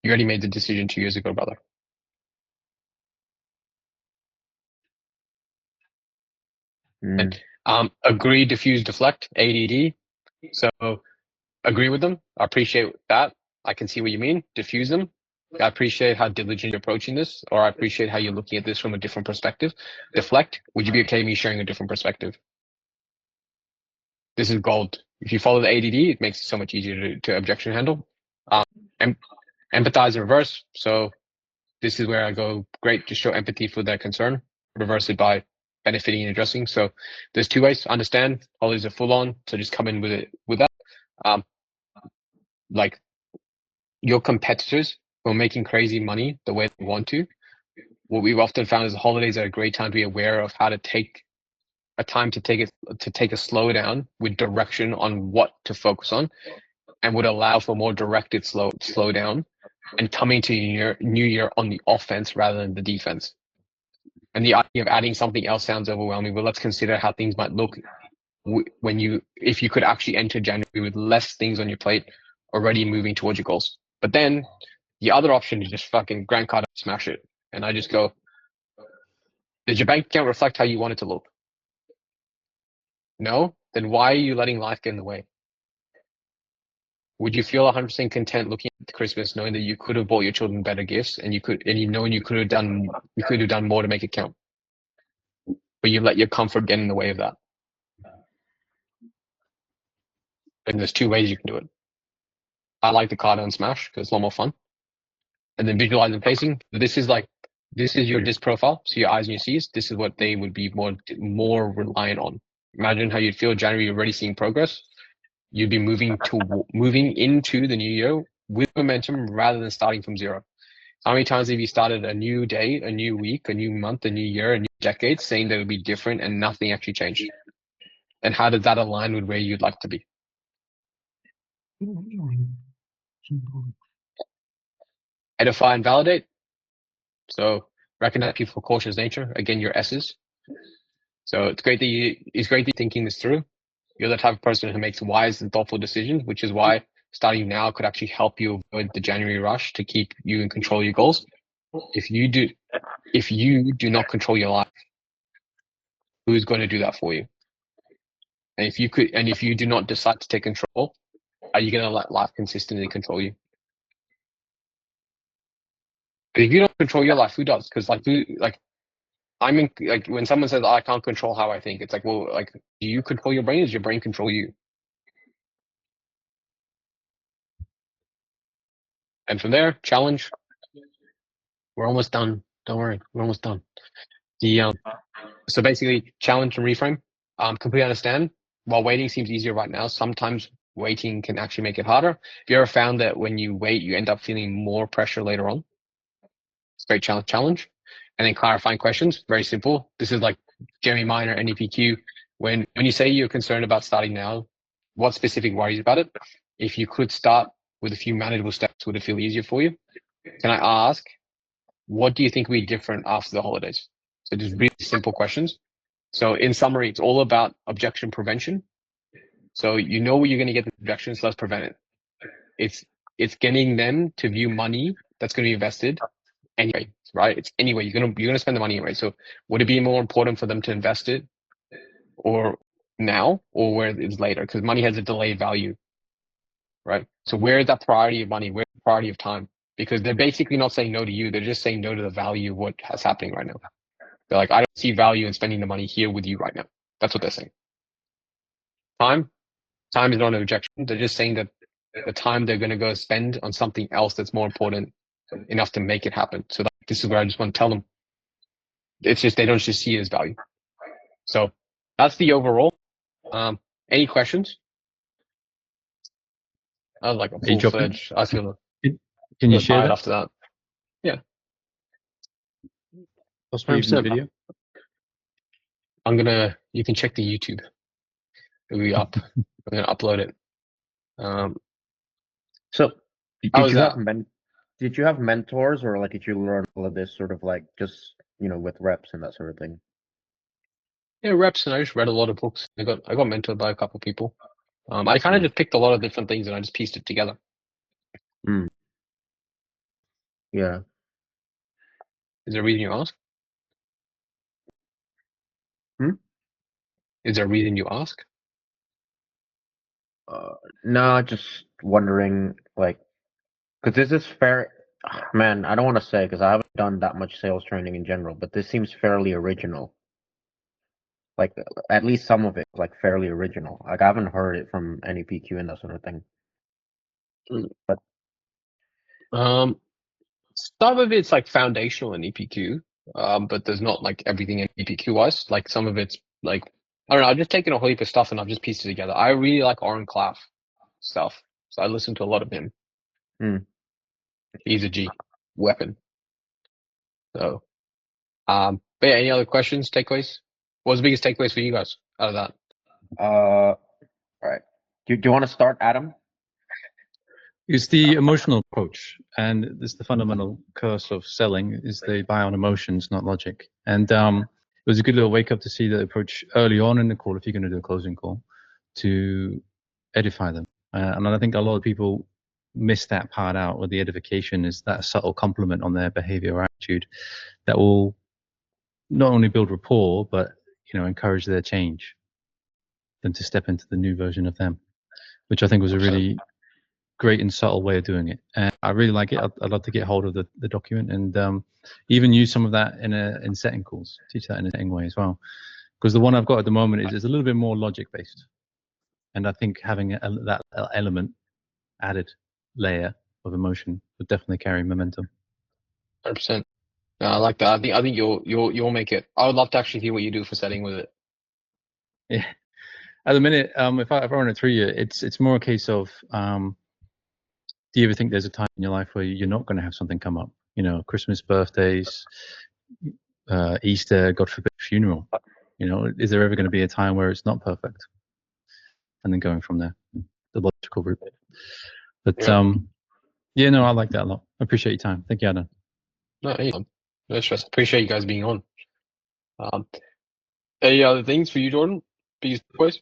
You already made the decision 2 years ago, brother. Agree, diffuse, deflect, ADD. So agree with them. I appreciate that. I can see what you mean. Diffuse them. I appreciate how diligent you're approaching this, or I appreciate how you're looking at this from a different perspective. Deflect. Would you be okay with me sharing a different perspective? This is gold. If you follow the ADD, it makes it so much easier to objection handle. Empathize in reverse. So this is where I go, great, to show empathy for their concern. Reverse it by benefiting and addressing. So there's two ways. Understand. All these are full on. So just come in with that. Like your competitors who are making crazy money the way they want to. What we've often found is holidays are a great time to be aware of how to take a time to take a slowdown with direction on what to focus on, and would allow for more directed slowdown, and coming to new year on the offense rather than the defense. And the idea of adding something else sounds overwhelming, but let's consider how things might look if you could actually enter January with less things on your plate, already moving towards your goals. But then the other option is just fucking Grant Cardone smash it. And I just go, did your bank account reflect how you want it to look? No? Then why are you letting life get in the way? Would you feel 100% content looking at Christmas, knowing that you could have bought your children better gifts, and you could have done more to make it count, but you let your comfort get in the way of that? And there's two ways you can do it. I like the Cardone smash because it's a lot more fun. And then visualize and pacing. This is your disc profile, so your I's and your C's. This is what they would be more reliant on. Imagine how you'd feel January. You're already seeing progress. You'd be moving into the new year with momentum rather than starting from zero. How many times have you started a new day, a new week, a new month, a new year, a new decade, saying that it would be different and nothing actually changed? And how does that align with where you'd like to be? Edify and validate. So recognize people for cautious nature. Again, your S's. So it's great that you're thinking this through. You're the type of person who makes wise and thoughtful decisions, which is why starting now could actually help you avoid the January rush to keep you in control of your goals. If you do not control your life, who's going to do that for you? And if you do not decide to take control, are you going to let life consistently control you? But if you don't control your life, who does? Because when someone says, I can't control how I think, it's like, well, like, do you control your brain? Or does your brain control you? And from there, challenge. We're almost done. Don't worry, we're almost done. So basically, challenge and reframe. Completely understand. While waiting seems easier right now, sometimes waiting can actually make it harder. Have you ever found that when you wait, you end up feeling more pressure later on? It's a great challenge. And then clarifying questions, very simple. This is like Jeremy Minor, NEPQ. When you say you're concerned about starting now, what specific worries about it? If you could start with a few manageable steps, would it feel easier for you? Can I ask, what do you think will be different after the holidays? So just really simple questions. So in summary, it's all about objection prevention. So you know where you're going to get the objections, so let's prevent it. It's getting them to view money that's going to be invested anyway, right? It's anyway, you're gonna spend the money anyway. So would it be more important for them to invest it or now or where it's later? Because money has a delayed value, right? So where is that priority of money? Where's the priority of time? Because they're basically not saying no to you. They're just saying no to the value of what is happening right now. They're like, I don't see value in spending the money here with you right now. That's what they're saying. Time is not an objection. They're just saying that the time they're going to go spend on something else that's more important enough to make it happen. So this is where I just want to tell them. It's just, they don't just see it as value. So that's the overall. Any questions? I was like a full-fledged. I feel. Can you share that after that? Yeah. Possibly even the video? You can check the YouTube. It'll be up. I'm gonna upload it. So did you have mentors, or like did you learn all of this sort of like just with reps and that sort of thing? Yeah, reps, and I just read a lot of books. I got mentored by a couple of people. I kind of just picked a lot of different things and I just pieced it together. Yeah. Is there a reason you ask? Is there a reason you ask? No, just wondering, like, because this is fair. Man, I don't want to say because I haven't done that much sales training in general, but this seems fairly original. Like, at least some of it, like, fairly original. Like, I haven't heard it from any PQ and that sort of thing. But some of it's like foundational in EPQ, but there's not like everything in EPQ wise. Like some of it's like, I don't know, I've just taken a whole heap of stuff and I've just pieced it together. I really like Oren Klaff stuff, so I listen to a lot of him. He's a G weapon. So, but yeah, any other questions, takeaways? What was the biggest takeaways for you guys out of that? All right. Do you want to start, Adam? It's the emotional approach, and this is the fundamental curse of selling: is they buy on emotions, not logic. And it was a good little wake up to see that approach early on in the call, if you're going to do a closing call, to edify them. And I think a lot of people miss that part out, where the edification is that subtle compliment on their behavior or attitude that will not only build rapport, but encourage their change, them to step into the new version of them, which I think was a really great and subtle way of doing it. And I really like it. I'd love to get hold of the document and even use some of that in setting calls, teach that in a setting way as well. Because the one I've got at the moment is a little bit more logic based. And I think having that element added layer of emotion would definitely carry momentum. 100%. No, I like that. I think you'll make it. I would love to actually hear what you do for setting with it. Yeah. At the minute, if I run it through you, it's more a case of do you ever think there's a time in your life where you're not going to have something come up? Christmas, birthdays, Easter, God forbid, funeral. Is there ever going to be a time where it's not perfect? And then going from there, the logical route. But yeah, no, I like that a lot. I appreciate your time. Thank you, Adam. No stress. Appreciate you guys being on. Any other things for you, Jordan? Biggest takeaways?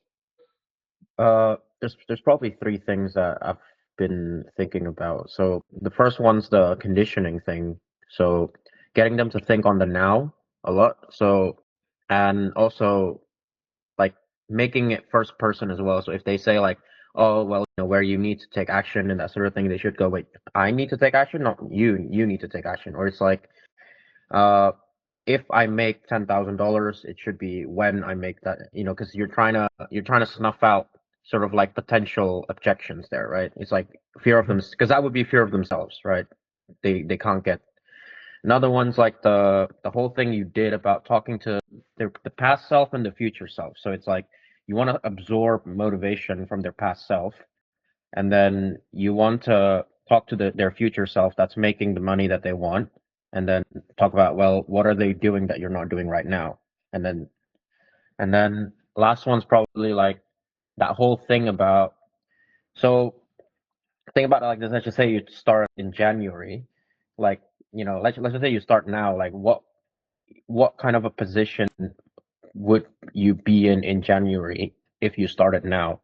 There's probably three things that I've been thinking about. So the first one's the conditioning thing. So getting them to think on the now a lot. So, and also like making it first person as well. So if they say like, oh, well, where you need to take action and that sort of thing, they should go, wait, I need to take action? Not you need to take action. Or it's like, if I make $10,000, it should be when I make that, because you're trying to snuff out sort of like potential objections there, right? It's like fear of them, because that would be fear of themselves, right? They can't get. Another one's like the whole thing you did about talking to the past self and the future self. So it's like you want to absorb motivation from their past self, and then you want to talk to their future self that's making the money that they want, and then talk about, well, what are they doing that you're not doing right now? And then last one's probably like that whole thing about, so think about it like this. Let's just say you start in January, like, let's just say you start now, like what kind of a position would you be in January if you started now?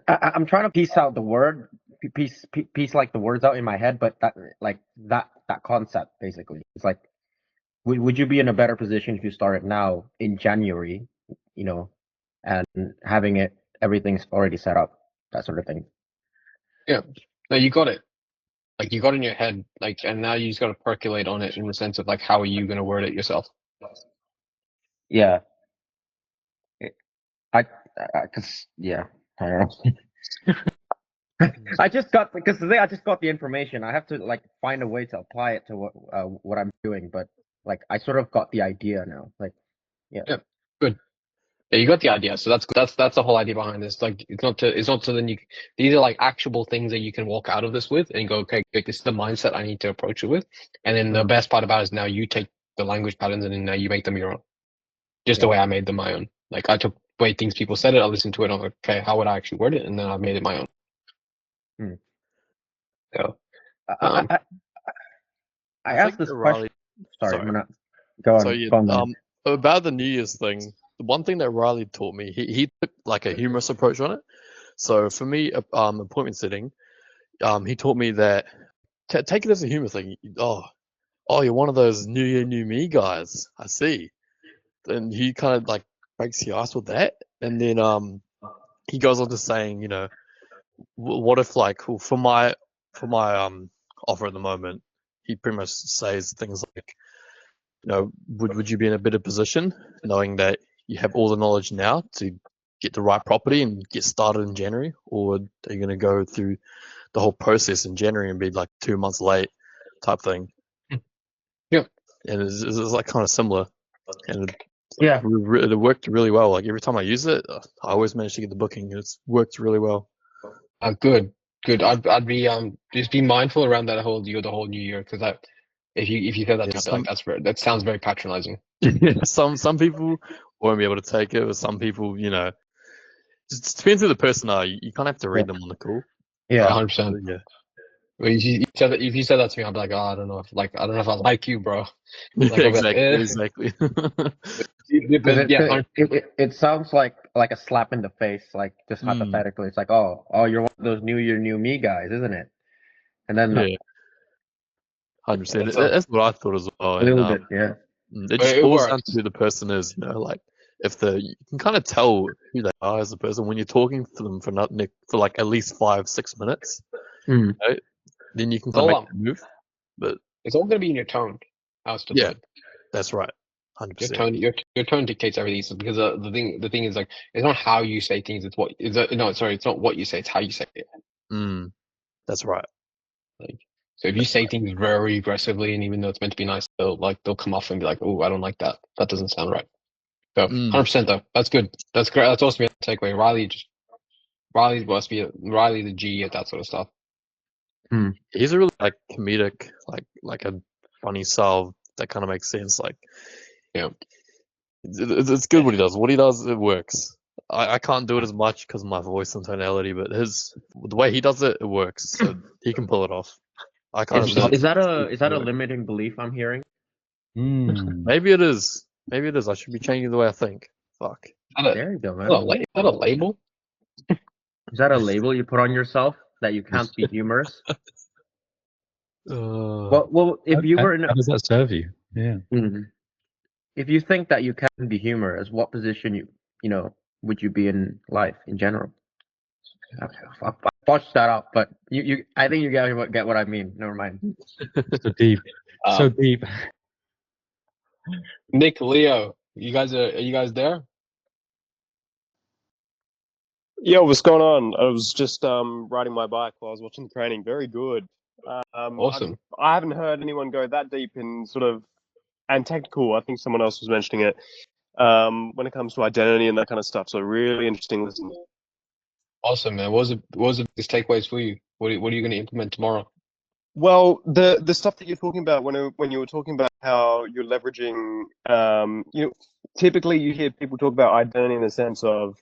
I'm trying to piece out the word, piece like the words out in my head, but that concept basically. It's like, would you be in a better position if you started now in January, and having everything's already set up, that sort of thing. Yeah, no, you got it. Like you got it in your head, like, and now you just got to percolate on it in the sense of like, how are you going to word it yourself? Yeah. I don't know. I just got the information. I have to like find a way to apply it to what I'm doing, but like I sort of got the idea now. Like, yeah, good. Yeah, you got the idea. So that's the whole idea behind this. Like, it's not so then these are like actual things that you can walk out of this with and go, okay, this is the mindset I need to approach it with. And then the best part about it is now you take the language patterns and then now you make them your own. Just the way I made them my own. Like I took the way things people said it, I listened to it, I'm like, okay, how would I actually word it? And then I made it my own. So I asked this question. Sorry, I'm gonna go on. So yeah, about the New Year's thing, the one thing that Riley taught me, he took like a humorous approach on it. So for me, appointment setting, he taught me that take it as a humor thing. Oh, you're one of those New Year, New Me guys. I see. And he kind of like breaks the ice with that, and then he goes on to saying, what if like for my offer at the moment, he pretty much says things like, would you be in a better position knowing that you have all the knowledge now to get the right property and get started in January, or are you going to go through the whole process in January and be like 2 months late type thing? Yeah. And it's like kind of similar, and it worked really well. Like every time I use it, I always manage to get the booking. It's worked really well. Good. I'd be just be mindful around that the whole new year, because if you said that to me, like that sounds very patronizing. Some people won't be able to take it. Or some people, you know, just depends who the person are. You kind of have to read them on the call. Yeah. 100%. Yeah. Well, if you said that to me, I'd be like, oh, I don't know if I like you, bro. Like, I'll be like, Exactly. Because But yeah, it sounds like a slap in the face, like just hypothetically. It's like, oh, you're one of those new year, new me guys, isn't it? And then Yeah. 100%. That's what I thought as well. a little And bit, yeah. it just It boils down works. to who the person is. You know, like you can kind of tell who they are as a person when you're talking to them for like at least 5-6 minutes. Mm. Right? Then you can So, kind of make the move. But it's all gonna be in your tone. How it's delivered. that's right. Your 100%. tone, your tone dictates everything. So because the thing is like, it's not how you say things. It's what is no, sorry, it's not what you say. It's how you say it. That's right. Like, so if you say things very aggressively, and even though it's meant to be nice, they'll come off and be like, oh, I don't like that. That doesn't sound right. So 100% though. That's good. That's great. That's awesome takeaway. Riley must be Riley the G at that sort of stuff. He's a really like comedic, like a funny style that kind of makes sense. Like, Yeah. It's good what he does. What he does, it works. I can't do it as much because of my voice and tonality, but the way he does it, it works. So he can pull it off. I can't. Is that a limiting belief I'm hearing? Maybe it is. Maybe it is. I should be changing the way I think. Fuck. There you go, man. Is that a label? Is that a label you put on yourself that you can't be humorous? Well, if you were in how does that serve you? Yeah. If you think that you can be humorous, what position you know would you be in life in general? I botched that up, but I think you get what I mean. Never mind. So deep. So deep. Nick, Leo, are you guys there? Yeah, what's going on? I was just riding my bike while I was watching the training. Very good. Awesome. I haven't heard anyone go that deep in sort of and technical. I think someone else was mentioning it when it comes to identity and that kind of stuff. So really interesting listen. Awesome, man. What was the biggest takeaways for you? What are you going to implement tomorrow? Well, the stuff that you're talking about when you were talking about how you're leveraging, typically you hear people talk about identity in the sense of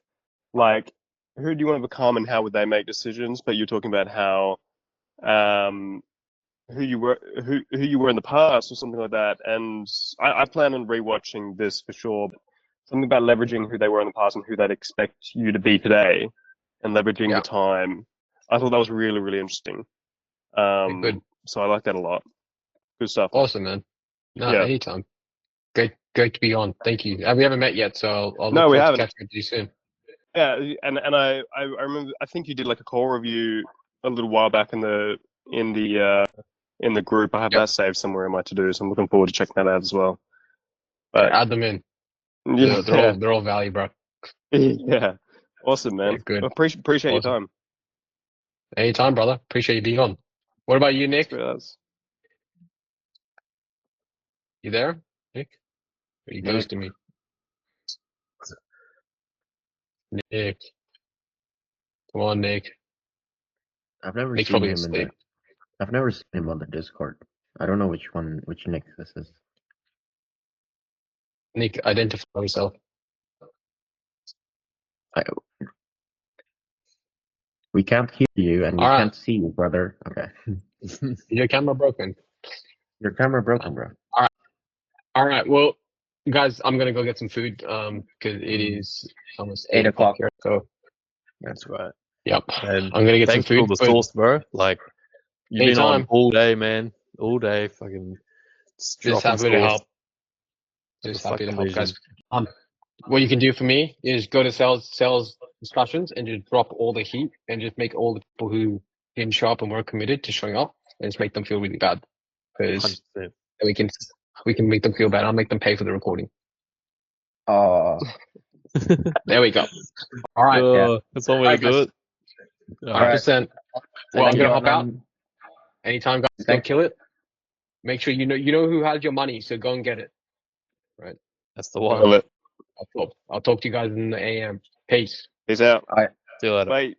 like, who do you want to become and how would they make decisions? But you're talking about how who you were in the past or something like that. And I plan on rewatching this for sure. Something about leveraging who they were in the past and who they'd expect you to be today, and leveraging the time. I thought that was really, really interesting. Good. So I like that a lot. Good stuff. Awesome, man. No, Yeah. anytime. Great to be on. Thank you. We haven't met yet, so I'll No, look we forward to haven't. catching up with you soon. Yeah, and I remember I think you did like a call review a little while back in the group. I have that saved somewhere in my to-do, so I'm looking forward to checking that out as well. But Add them in. yeah, They're all value, bro. Yeah, awesome, man. Yeah, good. Appreciate your time. Anytime, brother. Appreciate you being on. What about you, Nick? You there, Nick? Are you ghosting me? Nick. Come on, Nick. I've never Nick's seen probably him asleep. I've never seen him on the Discord. I don't know which Nick this is. Nick, identify yourself. We can't hear you and we can't see you, brother. Okay. Your camera broken. Your camera broken, bro. All right. Well, guys, I'm gonna go get some food. Because it is almost 8 o'clock here. So that's right. Yep. And I'm gonna get some thanks for all food. the sauce, bro. Like you've been on Anytime. all day, man. All day, fucking. Just happy to help. Just happy to help, guys. What you can do for me is go to sales discussions and just drop all the heat and just make all the people who didn't show up and were committed to showing up and just make them feel really bad. Because we can make them feel bad. I'll make them pay for the recording. There we go. All right. That's one way to do it. 100%. Well, I'm gonna hop out. Anytime, guys, go kill it. Make sure you know who has your money, so go and get it. Right. That's the one. I'll talk to you guys in the AM. Peace. Peace out. All right. See you later. Bye.